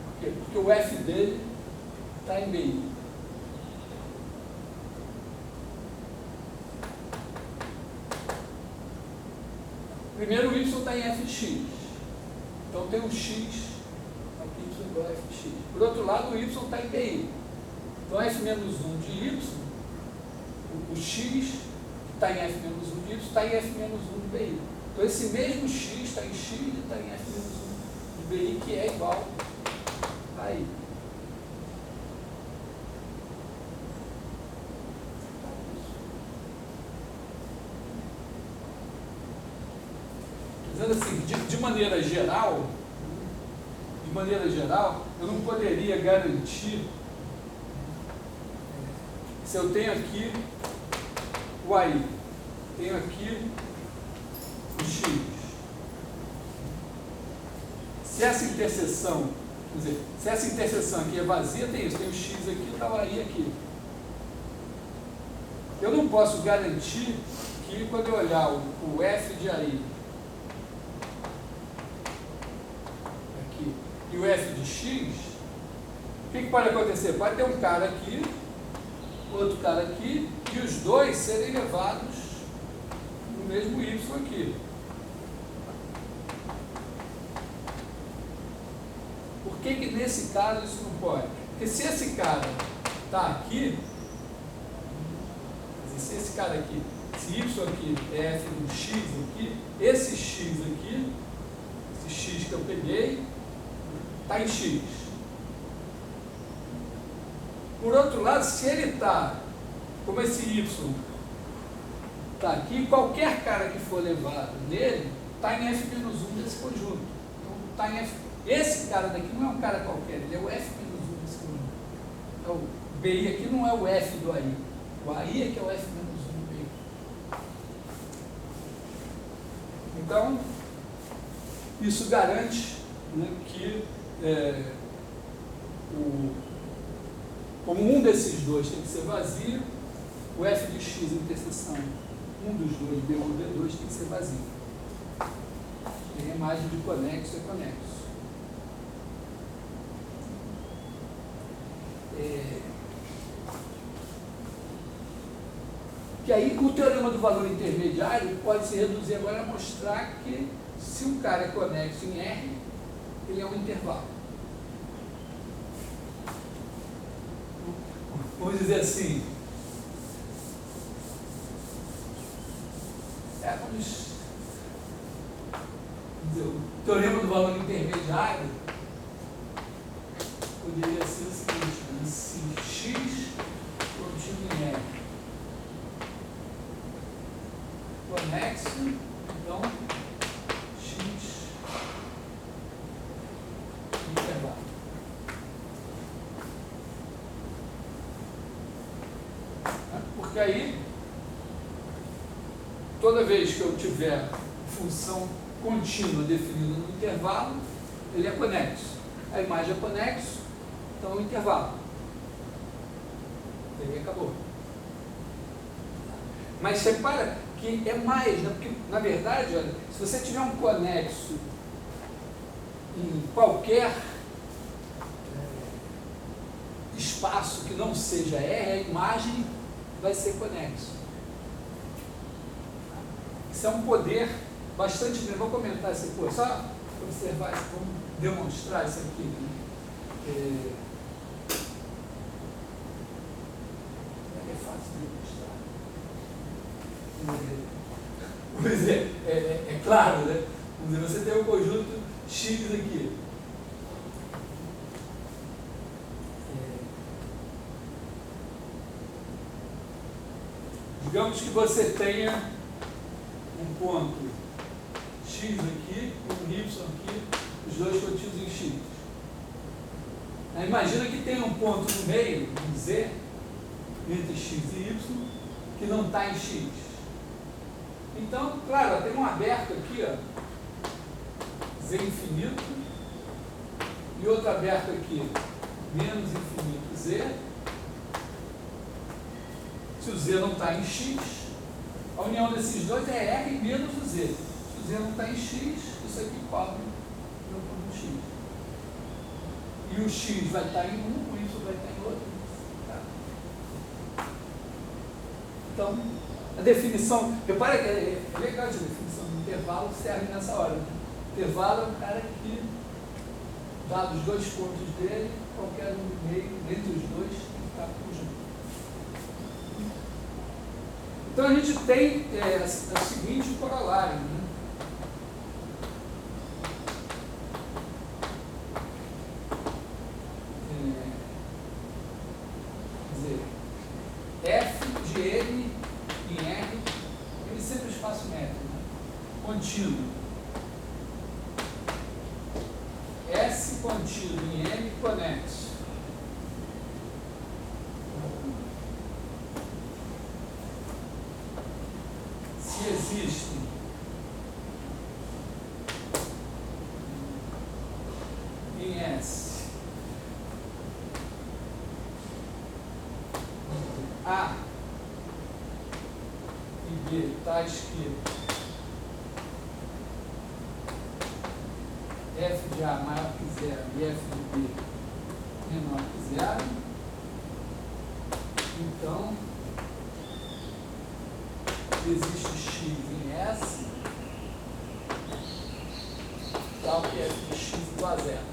Por quê? Porque o f dele está em BI. Primeiro o y está em f de x. Então tem um x aqui y igual a f de x. Por outro lado, o y está em BI. Então f menos 1 de y, o x que está em f menos 1 de y está em f menos 1 de BI. Então esse mesmo x está em x e está em f menos 1 de BI, que é igual a i. Dizendo assim, de maneira geral, eu não poderia garantir, se eu tenho aqui o AI, tenho aqui o X. Se essa interseção, quer dizer, se essa interseção aqui é vazia, tem isso, tem o X aqui e está o AI aqui. Eu não posso garantir que quando eu olhar o F de AI aqui e o F de X, o que pode acontecer? Pode ter um cara aqui, outro cara aqui, e os dois serem levados no mesmo Y aqui. Por que nesse caso isso não pode? Porque se esse cara está aqui, se esse cara aqui, se Y aqui é F do X aqui, esse X aqui, esse X que eu peguei, está em X. Por outro lado, se ele está, como esse Y está aqui, qualquer cara que for levado nele, está em F-1 desse conjunto. Então, está em F. Esse cara daqui não é um cara qualquer, ele é o F-1 desse conjunto. Então, o BI aqui não é o F do AI. O AI é que é o F-1 do BI. Então, isso garante, né, que como um desses dois tem que ser vazio, o f de x interseção um dos dois, B1 e B2, tem que ser vazio. Tem a imagem de conexo e conexo. Que aí o teorema do valor intermediário pode se reduzir agora a mostrar que se um cara é conexo em R, ele é um intervalo. Vamos dizer assim, vamos dizer, o teorema do valor intermediário poderia ser o seguinte, né? Se x contínuo em R conexo, então x intervalo. Porque aí, toda vez que eu tiver função contínua definida no intervalo, ele é conexo. A imagem é conexo, então é um intervalo. E aí acabou. Mas repara que é mais, né? Porque, na verdade, olha, se você tiver um conexo em qualquer espaço que não seja R, a imagem vai ser conexo. Isso é um poder bastante grande. Vou comentar isso aqui, só para observar, vamos demonstrar isso aqui. Né? É fácil de demonstrar. É claro, né? Vamos dizer, você tem um conjunto X aqui. Digamos que você tenha um ponto X aqui e um Y aqui, os dois contínuos em X. Imagina que tem um ponto no meio, um Z, entre X e Y, que não está em X. Então, claro, tem um aberto aqui, ó, Z infinito, e outro aberto aqui, menos infinito Z. Se o Z não está em X, a união desses dois é R menos o Z. Se o Z não está em X, isso aqui cobre meu ponto X. E o X vai estar em um, o Y vai estar em outro. Tá? Então, a definição, repara que é legal essa definição, o intervalo serve nessa hora. Né? O intervalo é um cara que, dados os dois pontos dele, qualquer um no meio, entre os dois, tem que estar conjunto. Então a gente tem o seguinte corolário, né? Quer dizer, f de n em R, ele sempre é espaço métrico, né? Contínuo. S contínuo em M conexo. Se existem em S A e B tais que f de A maior que zero e f de B menor que zero, então existe x em S tal que f de x igual a zero.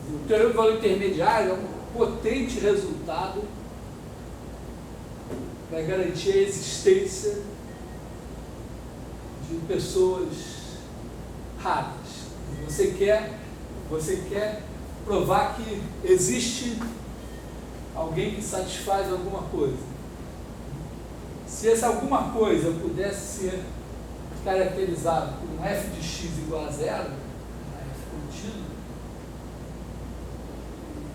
O teorema do valor intermediário é um potente resultado para garantir a existência de pessoas raras. Você quer provar que existe alguém que satisfaz alguma coisa. Se essa alguma coisa pudesse ser caracterizada por um f de x igual a zero, f contínuo,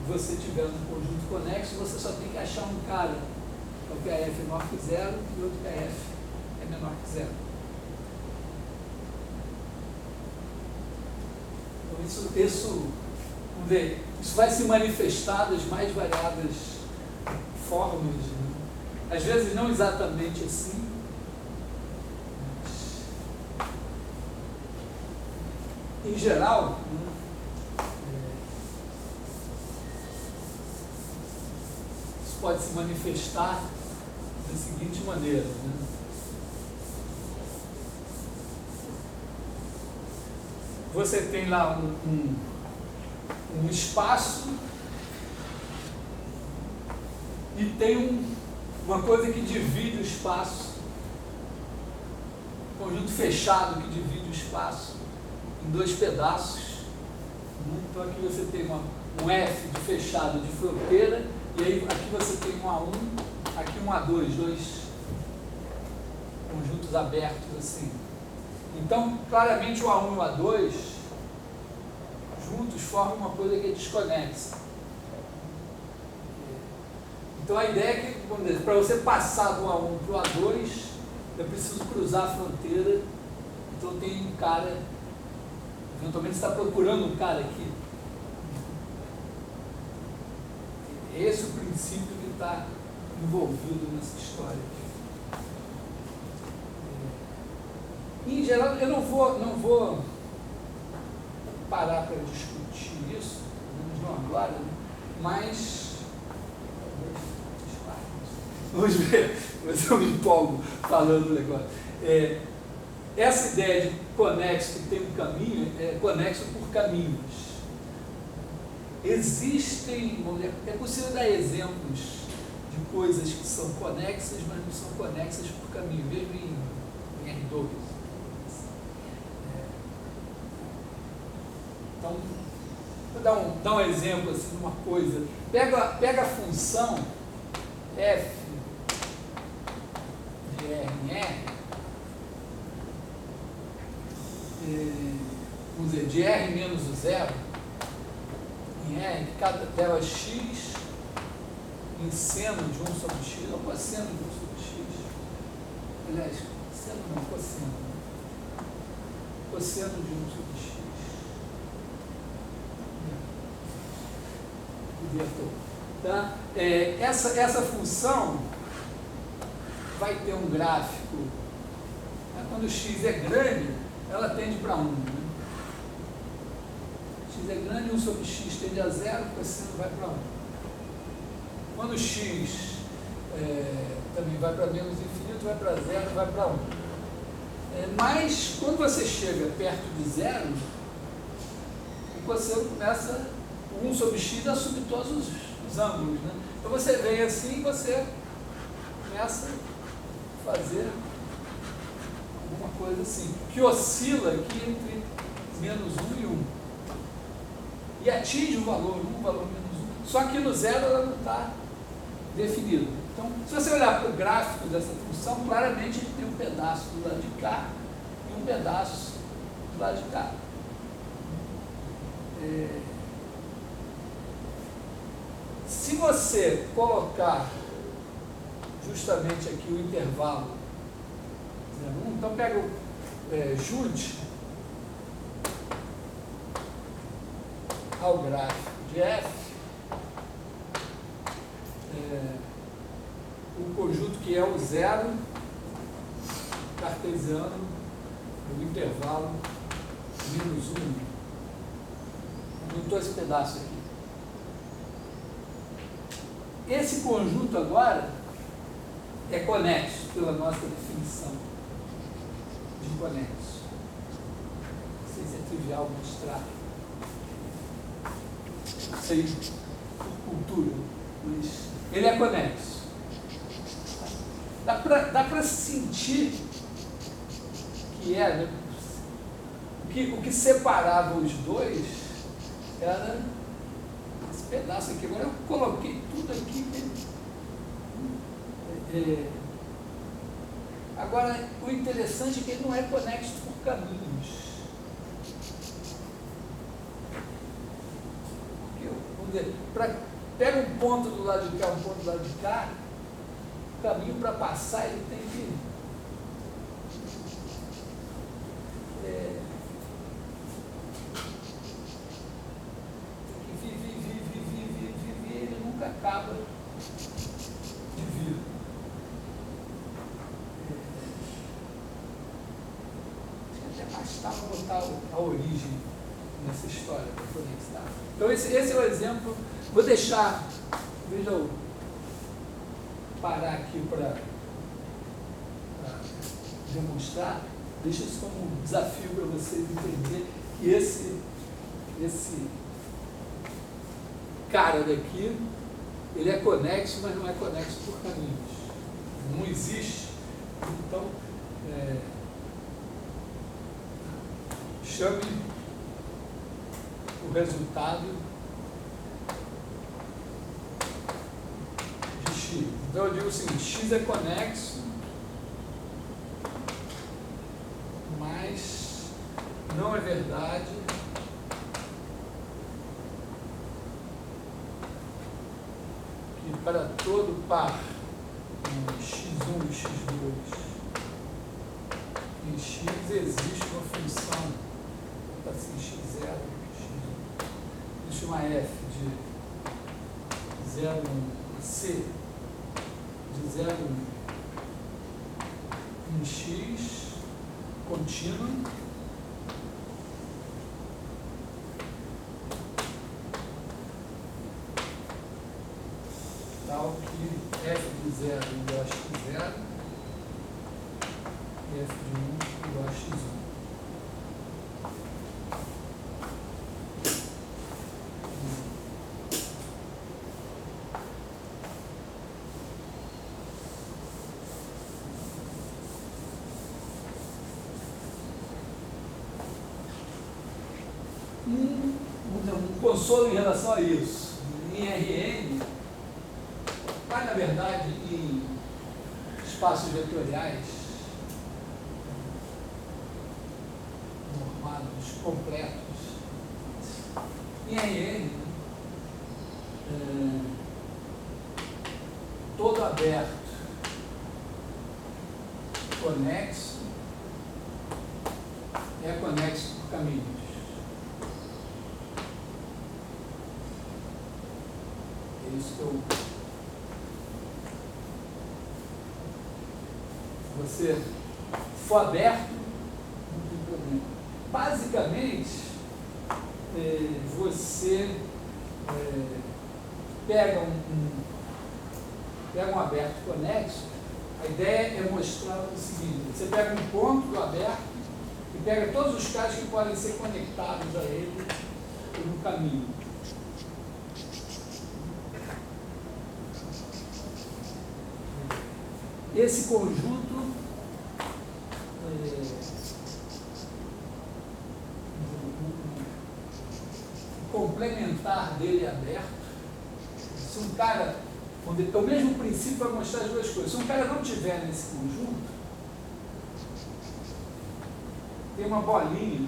você tiver um conjunto conexo, você só tem que achar um cara que a f é maior que zero e outro que a f é menor que zero. Então isso vamos ver, Isso vai se manifestar das mais variadas formas, né? Às vezes não exatamente assim, mas, em geral, né, isso pode se manifestar da seguinte maneira, né? Você tem lá um espaço e tem uma coisa que divide o espaço, um conjunto fechado que divide o espaço em dois pedaços, né? Então aqui você tem um F de fechado de fronteira, e aí aqui você tem um A1, aqui um A2, dois conjuntos abertos assim. Então, claramente o A1 e o A2 juntos formam uma coisa que é desconexa. Então a ideia é que, vamos dizer, para você passar do A1 para o A2, eu preciso cruzar a fronteira. Então tem um cara, eventualmente você está procurando um cara aqui. É esse o princípio que está envolvido nessa história aqui. Em geral, eu não vou parar para discutir isso, pelo menos não agora, né? Mas vamos ver, mas eu me empolgo falando o negócio. Essa ideia de conexo que tem um caminho, é conexo por caminhos. Existem, é possível dar exemplos de coisas que são conexas, mas não são conexas por caminho, mesmo em R2. Então, vou dar um exemplo assim, de uma coisa. Pega a função f de R em R, vamos dizer, de R menos o zero, em R, que cada dela x em seno de 1 sobre x, ou cosseno de 1 sobre x. Aliás, seno não, cosseno. Cosseno de 1 sobre x. Tá? Essa função vai ter um gráfico, né? Quando x é grande, ela tende para 1. Né? X é grande, 1 sobre x tende a 0, o cosseno vai para 1. Quando x também vai para menos infinito, vai para 0, vai para 1. Mas quando você chega perto de 0, o cosseno começa, 1 sobre x assume todos os ângulos. Né? Então você vem assim e você começa a fazer alguma coisa assim, que oscila aqui entre menos 1 e 1. E atinge o valor 1, o valor menos 1. Só que no 0 ela não está definida. Então, se você olhar para o gráfico dessa função, claramente ele tem um pedaço do lado de cá e um pedaço do lado de cá. Se você colocar justamente aqui o intervalo 0,1, então pega o Jude ao gráfico de F, o conjunto que é o zero cartesiano, o intervalo menos 1. Juntou esse pedaço aqui. Esse conjunto agora é conexo pela nossa definição de conexo. Não sei se é trivial mostrar. Não sei por cultura, mas ele é conexo. Dá para sentir que né? O que separava os dois era esse pedaço aqui. Agora eu coloquei tudo aqui. Agora, o interessante é que ele não é conexo por caminhos. Vamos dizer, pega um ponto do lado de cá, um ponto do lado de cá, o caminho para passar ele tem que vir conectar, vou botar a origem nessa história para conectar. Então esse é o exemplo. Vou deixar, veja eu parar aqui para demonstrar. Deixa isso como um desafio para vocês entenderem que esse cara daqui, ele é conexo, mas não é conexo por caminhos. Não existe. Então, chame o resultado de x. Então eu digo o seguinte, x é conexo, mas não é verdade que para todo par x1 e x2 em x existe uma função, assim, x0, x1, existe uma f de 0, c de 0 em x contínua tal que f de 0 igual a x0 e f de 1 igual a x1. Um consolo em relação a isso. Em Rn, mas na verdade em espaços vetoriais normados, completos, em Rn, todo aberto, conexo, é conexo por caminhos. É isso que eu... Se você for aberto, não tem problema. Basicamente, você pega um aberto conexo, a ideia é mostrar o seguinte: você pega um ponto do aberto e pega todos os caras que podem ser conectados a ele por um caminho. Esse conjunto complementar dele é aberto. Se um cara, é o mesmo princípio para mostrar as duas coisas. Se um cara não tiver nesse conjunto, tem uma bolinha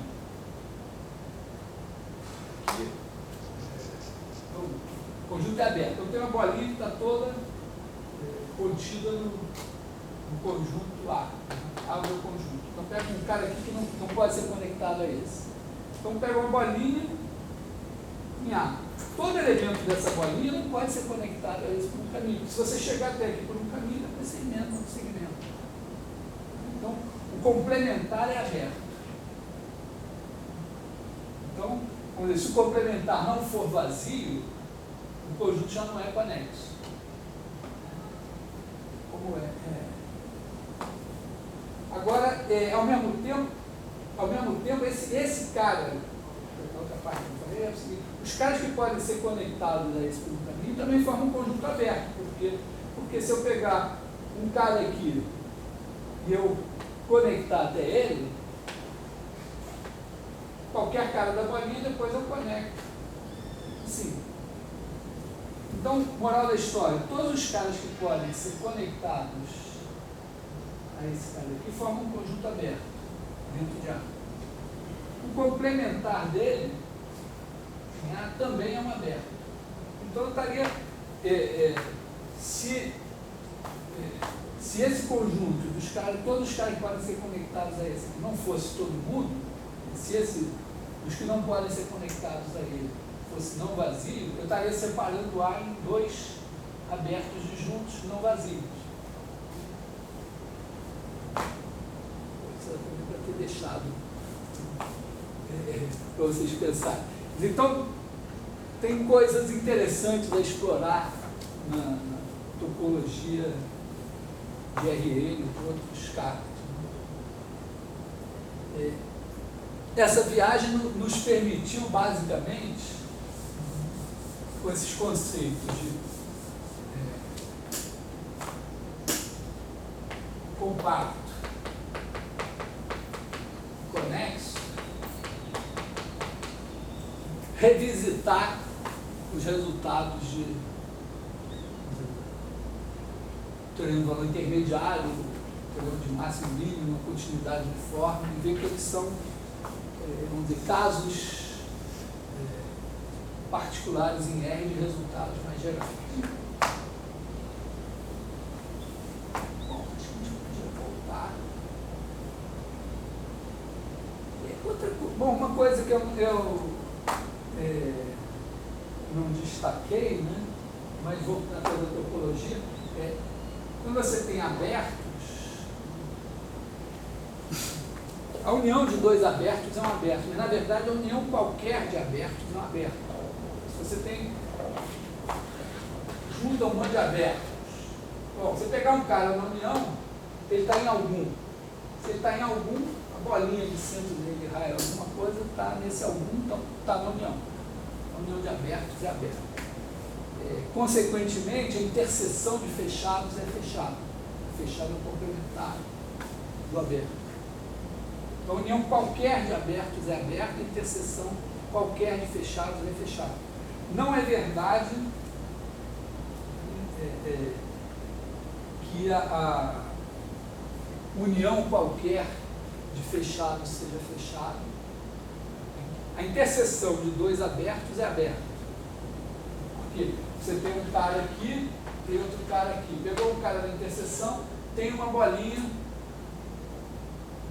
que o conjunto é aberto. Então tem uma bolinha que está toda contida no conjunto A. A é o conjunto. Então pega um cara aqui que não pode ser conectado a esse. Então pega uma bolinha em A. Todo elemento dessa bolinha não pode ser conectado a esse por um caminho. Se você chegar até aqui por um caminho, você emenda um segmento. Então, o complementar é aberto. Então, vamos dizer, se o complementar não for vazio, o conjunto já não é conexo. Como é? Agora, ao mesmo tempo esse cara, outra parte que eu falei, é o seguinte: os caras que podem ser conectados a esse por um caminho também formam um conjunto aberto. Porque se eu pegar um cara aqui e eu conectar até ele, qualquer cara da bolinha, depois eu conecto. Sim. Então, moral da história: todos os caras que podem ser conectados a esse cara aqui formam um conjunto aberto dentro de A. O complementar dele em A também é um aberto. Então eu estaria, se esse conjunto dos caras, todos os caras que podem ser conectados a esse, não fosse todo mundo, se os que não podem ser conectados a ele fosse não vazio, eu estaria separando A em dois abertos disjuntos não vazios. Isso eu ter deixado para vocês pensarem. Então, tem coisas interessantes a explorar na topologia de RN e de outros caras. Essa viagem nos permitiu, basicamente, com esses conceitos de compacto, conexo, revisitar os resultados de teorema de valor intermediário, teorema de máximo e mínimo, continuidade uniforme, e ver que eles são, vamos dizer, casos particulares em R de resultados mais gerais. Bom, acho que a gente podia voltar. Bom, uma coisa que eu não destaquei, né, mas vou para a topologia, quando você tem abertos, a união de dois abertos é um aberto, mas na verdade a união qualquer de abertos é um aberto. Se você tem, junta um monte de abertos, bom, você pegar um cara na união, ele está em algum. Se ele está em algum, a bolinha de centro dele raia alguma coisa, está nesse algum, então está na união. A união de abertos é aberto. Consequentemente, a interseção de fechados é fechado. Fechado é o complementar do aberto. Então, a união qualquer de abertos é aberta, a interseção qualquer de fechados é fechado. Não é verdade que a união qualquer de fechados seja fechado. A interseção de dois abertos é aberta. Porque você tem um cara aqui, tem outro cara aqui. Pegou um cara da interseção, tem uma bolinha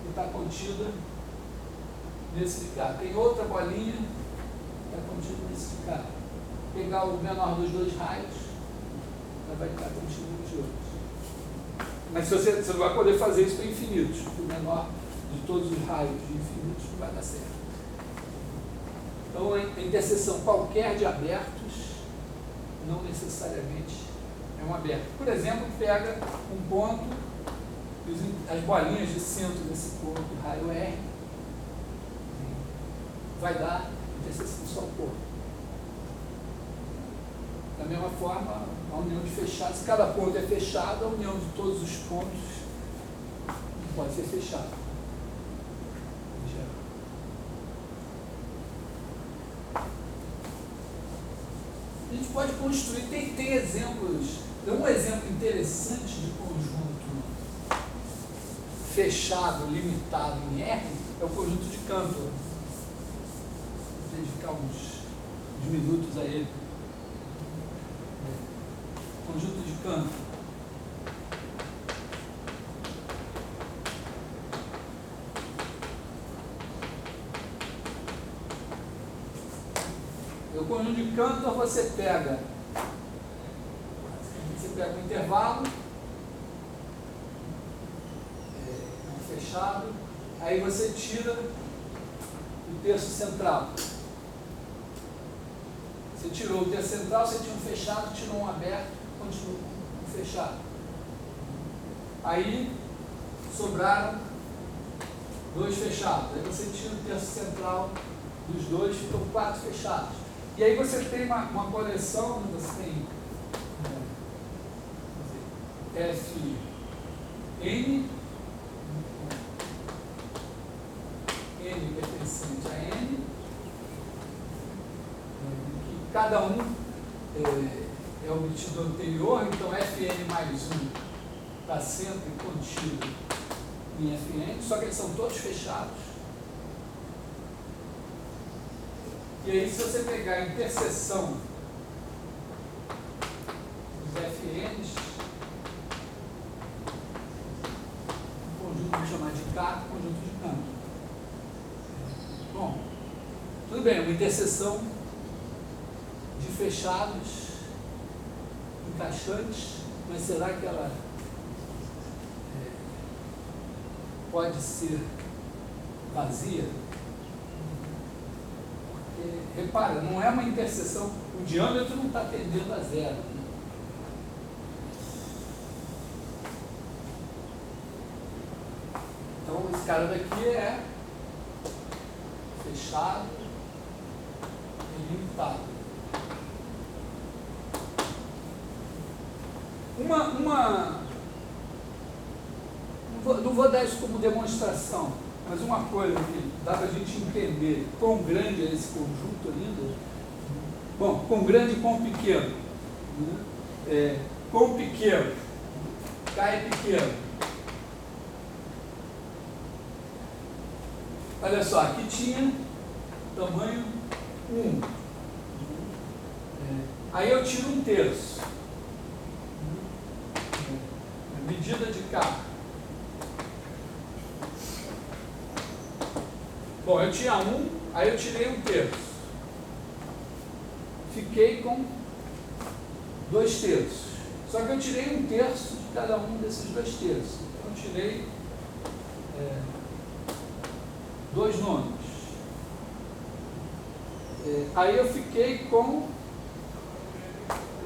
que está contida nesse de cá. Tem outra bolinha que está contida nesse de cá. Pegar o menor dos dois raios, ela vai estar contida nos outros. Mas você não vai poder fazer isso para infinitos, porque o menor de todos os raios de infinitos não vai dar certo. Então, a interseção qualquer de abertos não necessariamente é um aberto. Por exemplo, pega um ponto, as bolinhas de centro desse ponto, raio R, vai dar interseção só ponto. Da mesma forma, a união de fechados, se cada ponto é fechado, a união de todos os pontos pode ser fechada. A gente pode construir, tem exemplos, um exemplo interessante de conjunto fechado, limitado em R, é o conjunto de Cantor. Vou dedicar uns minutos a ele. Conjunto de Cantor. O conjunto de Cantor você pega um intervalo fechado, aí você tira o terço central. Você tirou o terço central, você tinha um fechado, tirou um aberto, continua um fechado. Aí sobraram dois fechados. Aí você tira o terço central dos dois, ficam 4 fechados. E aí você tem uma coleção, você tem Fn, N pertencente a N, que cada um é obtido anterior, então Fn mais 1 está sempre contido em Fn, só que eles são todos fechados. E aí, se você pegar a interseção dos Fn's, um conjunto, vamos chamar de K, conjunto de Cantor. Bom, tudo bem, uma interseção de fechados encaixantes, mas será que ela pode ser vazia? repara, não é uma interseção, o diâmetro não está tendendo a zero. Né? Então, esse cara daqui é fechado e limitado. Não vou dar isso como demonstração, mas uma coisa que dá para a gente entender quão grande é esse conjunto ainda. Bom, quão grande e quão pequeno. Né? Quão pequeno. K é pequeno. Olha só, aqui tinha tamanho 1. Aí eu tiro 1/3. Medida de K. Bom, eu tinha 1, aí eu tirei 1/3. Fiquei com 2/3. Só que eu tirei 1/3 de cada um desses 2/3. Então eu tirei 2/9. Aí eu fiquei com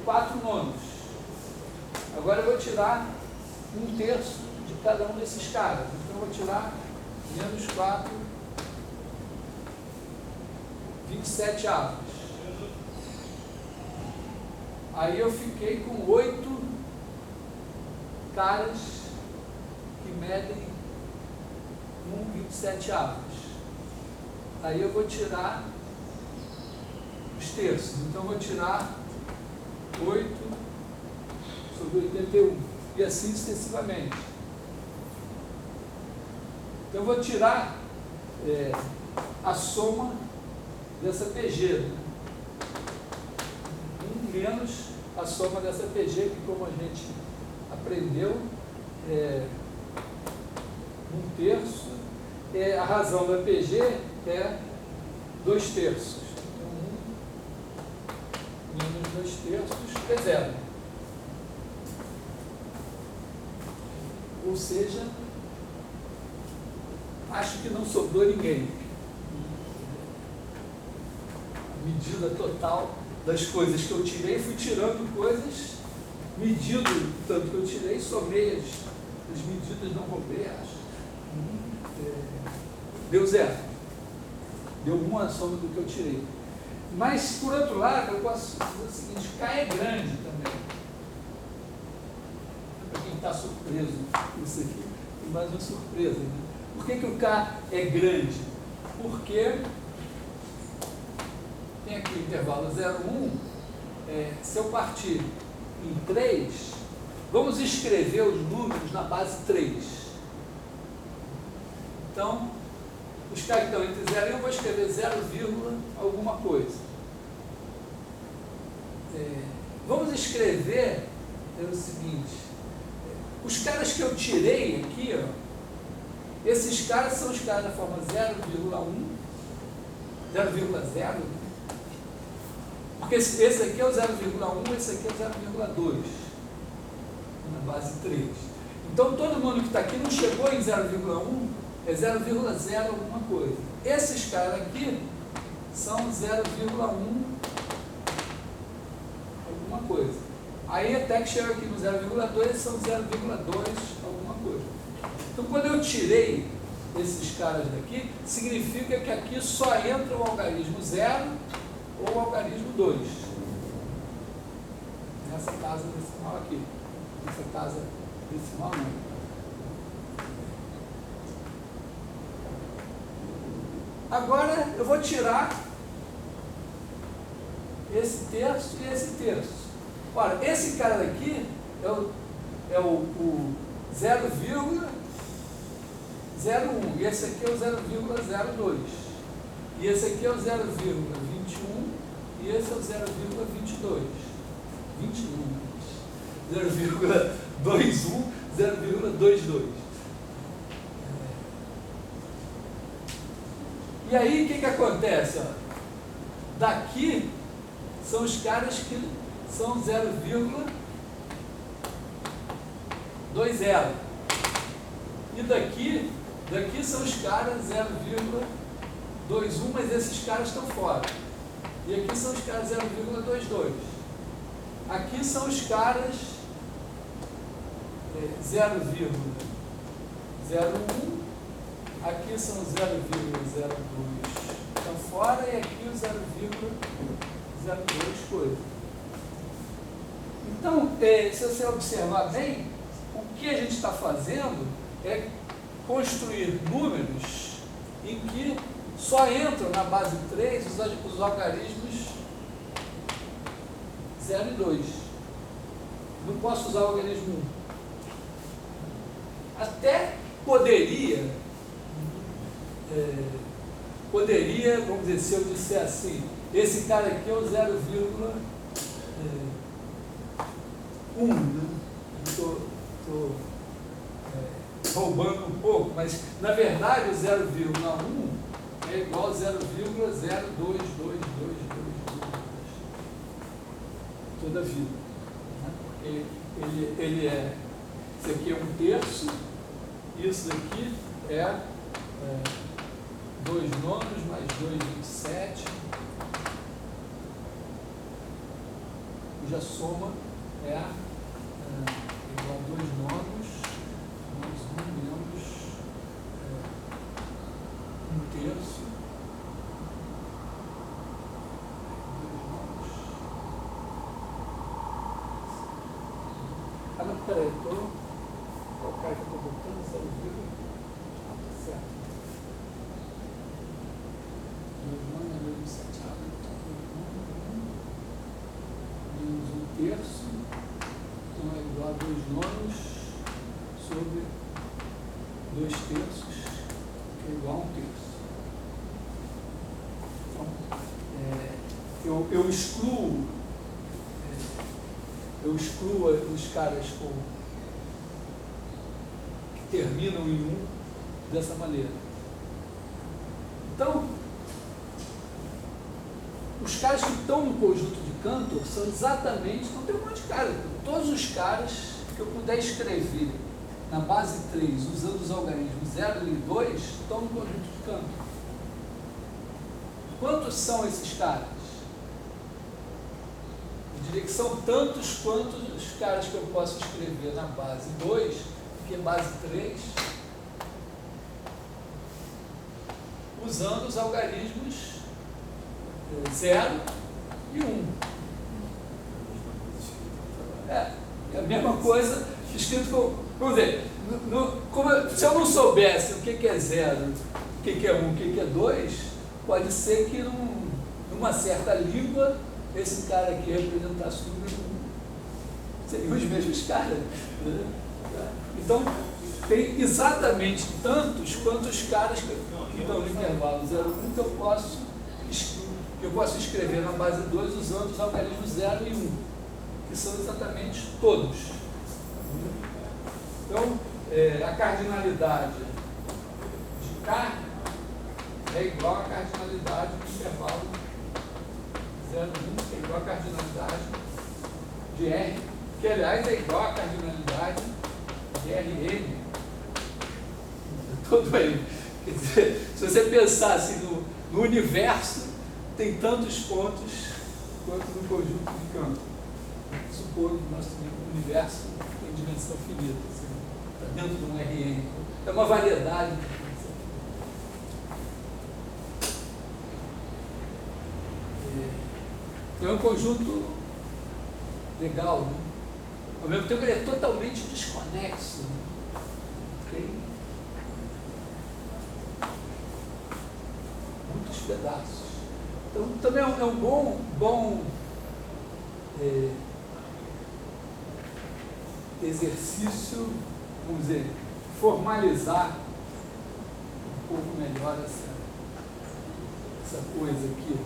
4/9. Agora eu vou tirar 1/3 de cada um desses caras. Então eu vou tirar menos 4, 27/8. Aí eu fiquei com 8 caras que medem 1/27. Aí eu vou tirar os terços. Então eu vou tirar 8 sobre 81. E assim sucessivamente. Então eu vou tirar a soma dessa PG. Né? 1 menos a soma dessa PG, que como a gente aprendeu, 1/3. A razão da PG é 2/3. Então 1 menos 2/3 é 0. Ou seja, acho que não sobrou ninguém. A medida total das coisas que eu tirei, fui tirando coisas, medindo o tanto que eu tirei, somei as medidas, não roubei, acho. Deu 0. Deu 1 a soma do que eu tirei. Mas, por outro lado, eu posso dizer o seguinte: K é grande também. Para quem está surpreso com isso aqui, tem mais uma surpresa. Né? Por que o K é grande? Porque tem aqui o intervalo 0, 1. Se eu partir em 3, vamos escrever os números na base 3. Então, os K que estão entre 0 e 1, eu vou escrever 0, alguma coisa. Vamos escrever o seguinte: os caras que eu tirei aqui, ó, esses caras são os caras da forma 0,1, 0,0, porque esse aqui é o 0,1, esse aqui é o 0,2, na base 3. Então todo mundo que está aqui não chegou em 0,1, é 0,0 alguma coisa. Esses caras aqui são 0,1 alguma coisa. Aí até que chega aqui no 0,2, são 0,2 alguma coisa. Então quando eu tirei esses caras daqui, significa que aqui só entra o algarismo 0 ou o algarismo 2. Nessa casa decimal aqui. Nessa casa decimal não. Agora eu vou tirar esse terço e esse terço. Ora, esse cara daqui é o 0,01 e esse aqui é o 0,02. E esse aqui é o 0,21 e esse é o 0,22. 0,21, 0,22. E aí o que acontece? Ó? Daqui são os caras que são 0,20. E daqui são os caras 0,21, mas esses caras estão fora. E aqui são os caras 0,22. Aqui são os caras 0,01. Aqui são 0,02 estão fora e aqui o 0,02 coisa. Então, se você observar bem, o que a gente está fazendo é construir números em que só entram na base 3 os algarismos 0 e 2. Não posso usar o algarismo 1. Até poderia, vamos dizer, se eu disser assim, esse cara aqui é o 0,1, né? Estou roubando um pouco, mas na verdade o 0,1 é igual a 0,022222 toda a vida. Né? Ele é, isso aqui é 1/3, isso aqui é 2 nonos mais 2/27, cuja soma é igual a 2 nonos mais 1 menos 1/3. 2 nonos. Ah, não, peraí, qual cara que eu estou botando? 0,. Ah, tá certo. 2 nonos mais 2/27. Ah, então 2 nonos menos 1/3. Então é igual a 2 nonos sobre 2/3, que é igual a 1/3. Então, eu excluo os caras que terminam em 1 dessa maneira. Então, os caras que estão no conjunto de Cantor são exatamente, não tem um monte de cara, todos os caras que eu puder escrever na base 3, usando os algarismos 0 e 2, estão no conjunto de Cantor. Quantos são esses caras? Eu diria que são tantos quanto os caras que eu posso escrever na base 2, que base 3, usando os algarismos 0 e 1. É a mesma coisa escrito com, vamos dizer, se eu não soubesse o que é 0, o que é 1, o que é 2, pode ser que numa certa língua esse cara aqui representasse o número 1. Seriam os mesmos caras. Né? Então, tem exatamente tantos quanto os caras que estão no intervalo 0 e 1 que eu posso escrever na base 2 usando os algarismos 0 e 1, que são exatamente todos. Então, a cardinalidade de K é igual à cardinalidade do intervalo 0 e 1, que é igual à cardinalidade de R, que aliás é igual à cardinalidade de Rn. Todo ele. Quer dizer, se você pensar assim no universo, tem tantos pontos quanto no conjunto de Cantor. Supondo que o nosso universo tem dimensão finita, assim, está dentro de um Rn. É uma variedade de dimensão. É um conjunto legal, né? Ao mesmo tempo ele é totalmente desconexo. Né? Tem muitos pedaços. Então também é um bom exercício, vamos dizer, formalizar um pouco melhor essa coisa aqui.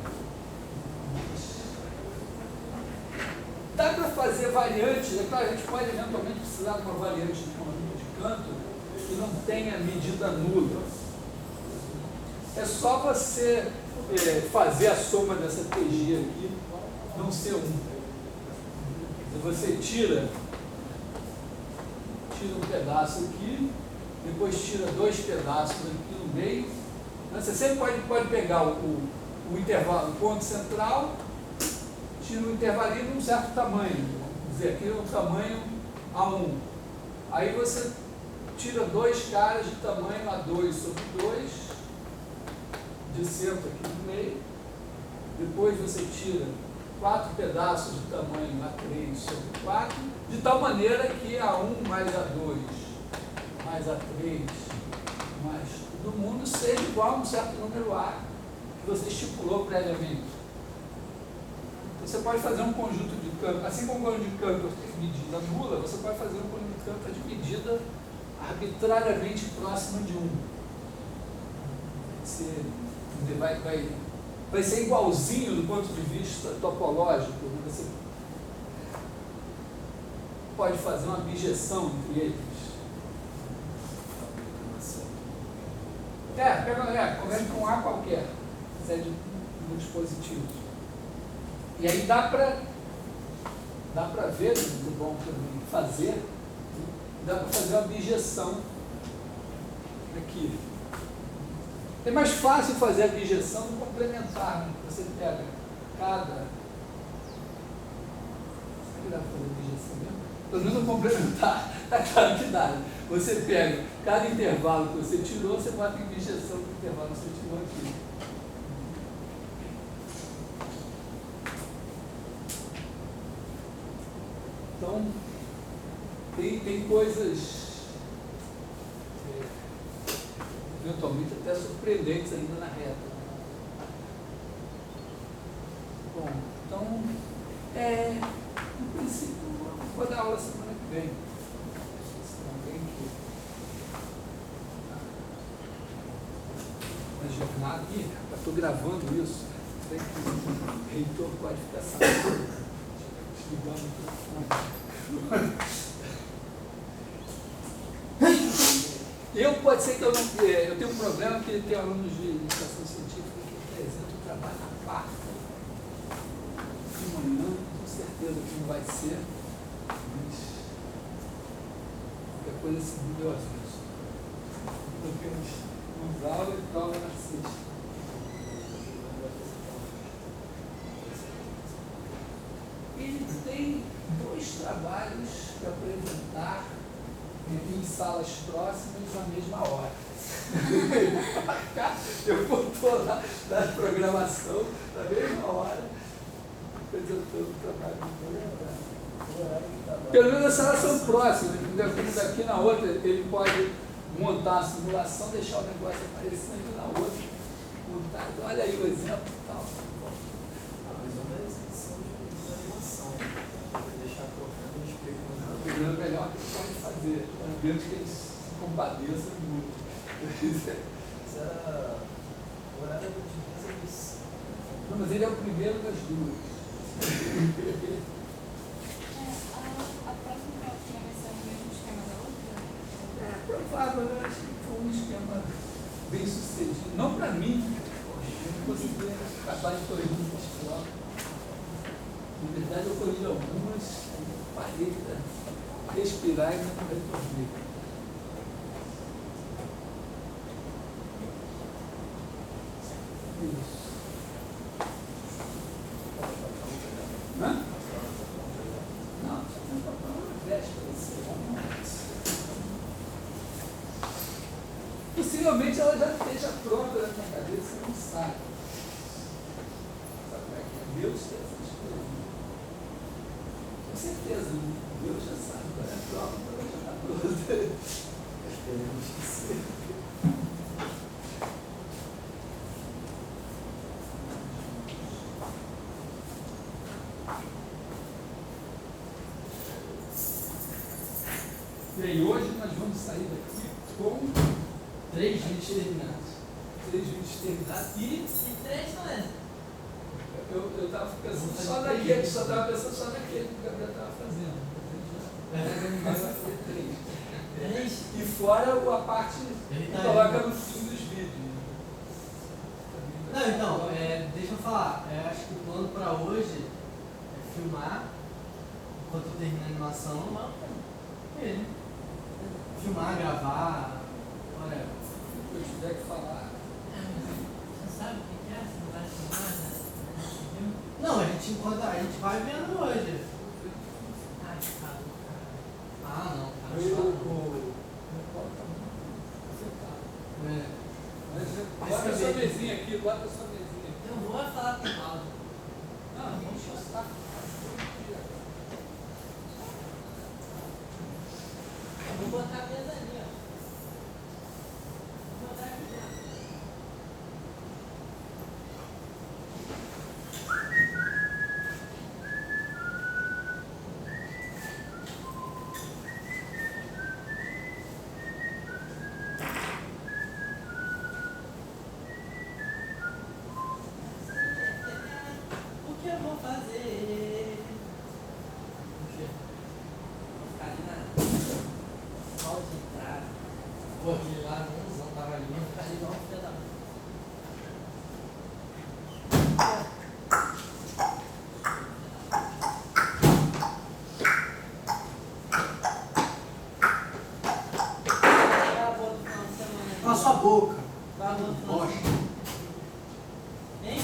Dá para fazer variantes, é claro, a gente pode eventualmente precisar de uma variante de conjunto de Cantor que não tenha medida nula. É só você fazer a soma dessa TG aqui não ser 1. Você tira um pedaço aqui, depois tira 2 pedaços aqui no meio. Você sempre pode pegar o o intervalo, o ponto central, tira o intervalinho de um certo tamanho. Vamos dizer, aqui é um tamanho A1. Aí você tira dois caras de tamanho A2 sobre 2, de centro aqui no meio. Depois você tira 4 pedaços de tamanho A3 sobre 4, de tal maneira que A1 mais A2 mais A3 mais todo mundo seja igual a um certo número A que você estipulou previamente. Então, você pode fazer um conjunto de Cantor, assim como o conjunto de Cantor tem medida nula, você pode fazer um conjunto de Cantor de medida arbitrariamente próxima de 1. Vai ser igualzinho do ponto de vista topológico. Você pode fazer uma bijeção entre eles. Começa com A qualquer, série de dispositivos. E aí dá para ver, muito bom também fazer, dá para fazer uma bijeção aqui. É mais fácil fazer a bijeção do complementar, né? Você pega cada... Será que dá para fazer bijeção mesmo? Pelo menos o complementar, está claro que dá. Você pega cada intervalo que você tirou, você bota em bijeção do intervalo que você tirou aqui. Então, tem coisas eventualmente até surpreendentes ainda na reta. Bom, então, no princípio, eu vou dar aula semana que vem. Na jornada, eu estou gravando isso. Sei que o reitor pode ficar sabendo. Pode ser que eu tenho um problema que tem alunos de educação científica que apresentam o trabalho na quarta de manhã, com certeza que não vai ser, mas qualquer coisa assim, eu aviso. Eu temos aula e prova na sexta. Ele tem 2 trabalhos para apresentar em salas próximas na mesma hora. Eu estou lá na programação na mesma hora, apresentando o trabalho do pelo menos as salas são próximas, entendeu? Como daqui na outra, ele pode montar a simulação, deixar o negócio aparecendo na outra, montar. Então, olha aí o exemplo e tal. É o melhor que ele pode fazer, a menos que eles se compadeçam muito. Não, mas ele é o primeiro das duas. A próxima prova vai ser o mesmo esquema da outra? É provável, eu acho que foi um esquema bem sucedido. Não para mim, eu não consegui acabar de corrigir as provas. Na verdade, eu corrigi algumas, parei para respirar e não retornei. Isso. Hã? Não, só tem que falar uma véspera. Possivelmente ela já esteja pronta na minha cabeça, não sabe. Sabe como é que é? Deus tem essas coisas. Com certeza, Deus já sabe qual é a prova, então ela já está pronta. Esperemos que sim. E aí, hoje nós vamos sair daqui com 3 vídeos terminados. 3 vídeos terminados e 3 não é? eu estava pensando só naquele, que o Gabriel estava fazendo. Vai fazer 3. E fora a parte que coloca no fim dos vídeos. Não, então, deixa eu falar. Acho que o plano para hoje é filmar enquanto eu termino a animação. Ele. Filmar, gravar, olha. Se eu tiver que falar. Você sabe o que é? Você não vai filmar? enquanto a gente vai vendo hoje. Ai, cara. Ah, não, cara. Eu, Só não. É. Bota a sua mesinha aqui, bota a sua mesinha aqui. Eu vou falar com o Paulo. Não, vamos postar. Eu vou botar a mesa ali, ó. Vou botar aqui dentro. O que eu vou fazer? O quê? Vou ficar ali na hall de entrada. Pô, aquele lá não tava ali, vou ficar ali igual um filho da mãe. Cala sua boca. Bosta. Hein?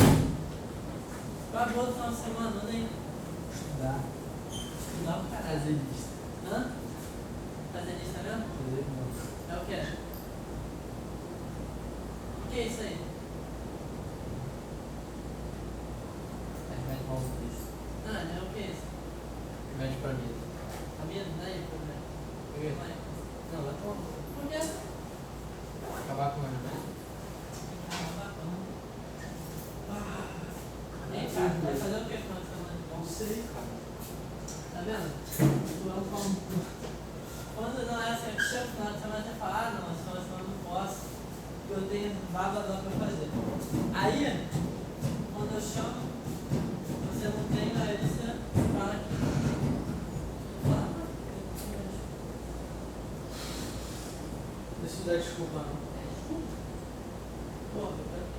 Qual a boa do final de semana, hein? Estudar. Estudar pro caralho. Fazer lista. Hã? Fazer lista mesmo? Fazer não. É o quê? O que é isso aí? Remédio mal isso. Ah, é o que é isso? Remédio pra mim. A minha daí, problema. Por quê? Não, vai tomar. Por quê? Acabar com o remédio? Ei, cara, vai fazer o que final de semana? Não sei, cara. Tá vendo? Tu é um pau no cu. Quando não é assim, que chega no final de semana, você fala, ah, não, esse final de semana eu não posso, porque eu tenho blá blá blá pra fazer. Aí, quando eu chamo, você não tem, aí você fala que. Fala, "Ah, Isso não dá desculpa, não. pô, eu quero que.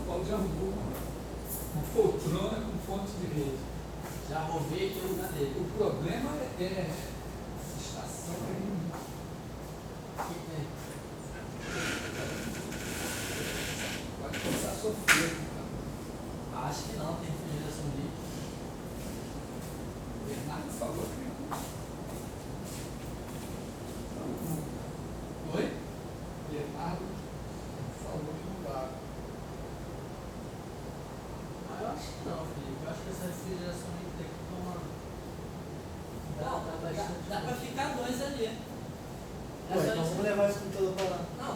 Paulo já arrumou uma poltrona com fonte de rede. Já roubei aqui o lugar dele. O problema é essa estação aí. O que tem? Pode começar a sofrer. Cara. Acho que não, tem refrigeração líquida. O Bernardo falou que não. Oi? Bernardo falou que não dá. Ah, eu acho que não, Felipe. Eu acho que essa refrigeração líquida aqui toma. Dá pra ficar dois ali. Pô, então vamos levar esse computador pra lá. Não,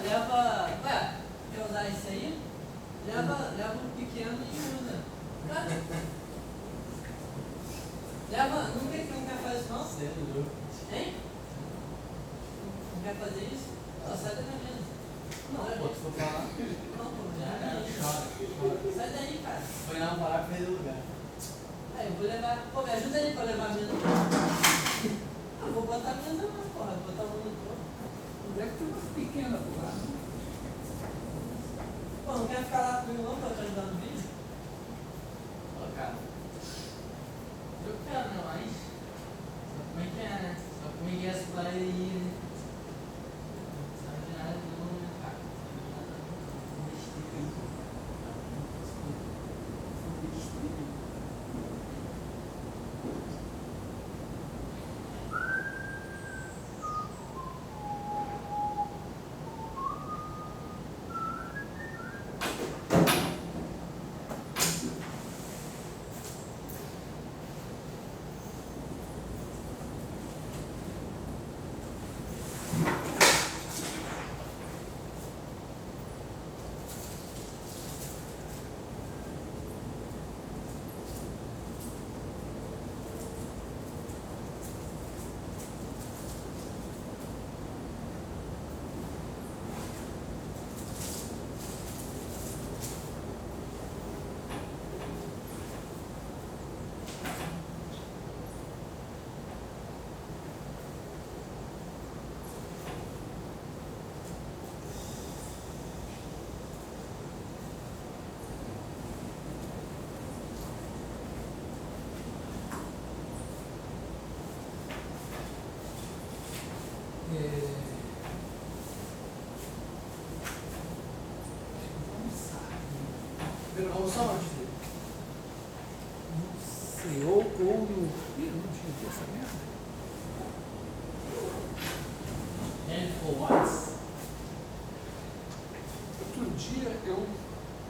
leva. Ué, quer usar isso aí? Leva um pequeno e usa. Leva, nunca que não quer fazer isso não? Você é louco. Hein? Não quer fazer isso? Não, sai da minha mesa. Não, pô, se for falar. Não, pô, já chora. Sai daí, cara. Foi não parar pra perder o lugar. Eu vou levar. Pô, me ajuda aí pra levar a mesa. Eu vou botar a mesa lá, porra. Vou botar a mão no corpo. Deve ter uma pequena por lá. Pô, não quer ficar lá comigo não pra te ajudar no vídeo? Ó, cara. Eu quero, né? Mas. Sabe como é que é, né? Sabe como é que é essa praia aí, né? Não sabe de nada não, né, cara? Não sabe de nada. Besteira aí. Besteira. Vamos só onde? Não sei, ou no. Ih, não tinha visto essa merda. And for what? Outro dia eu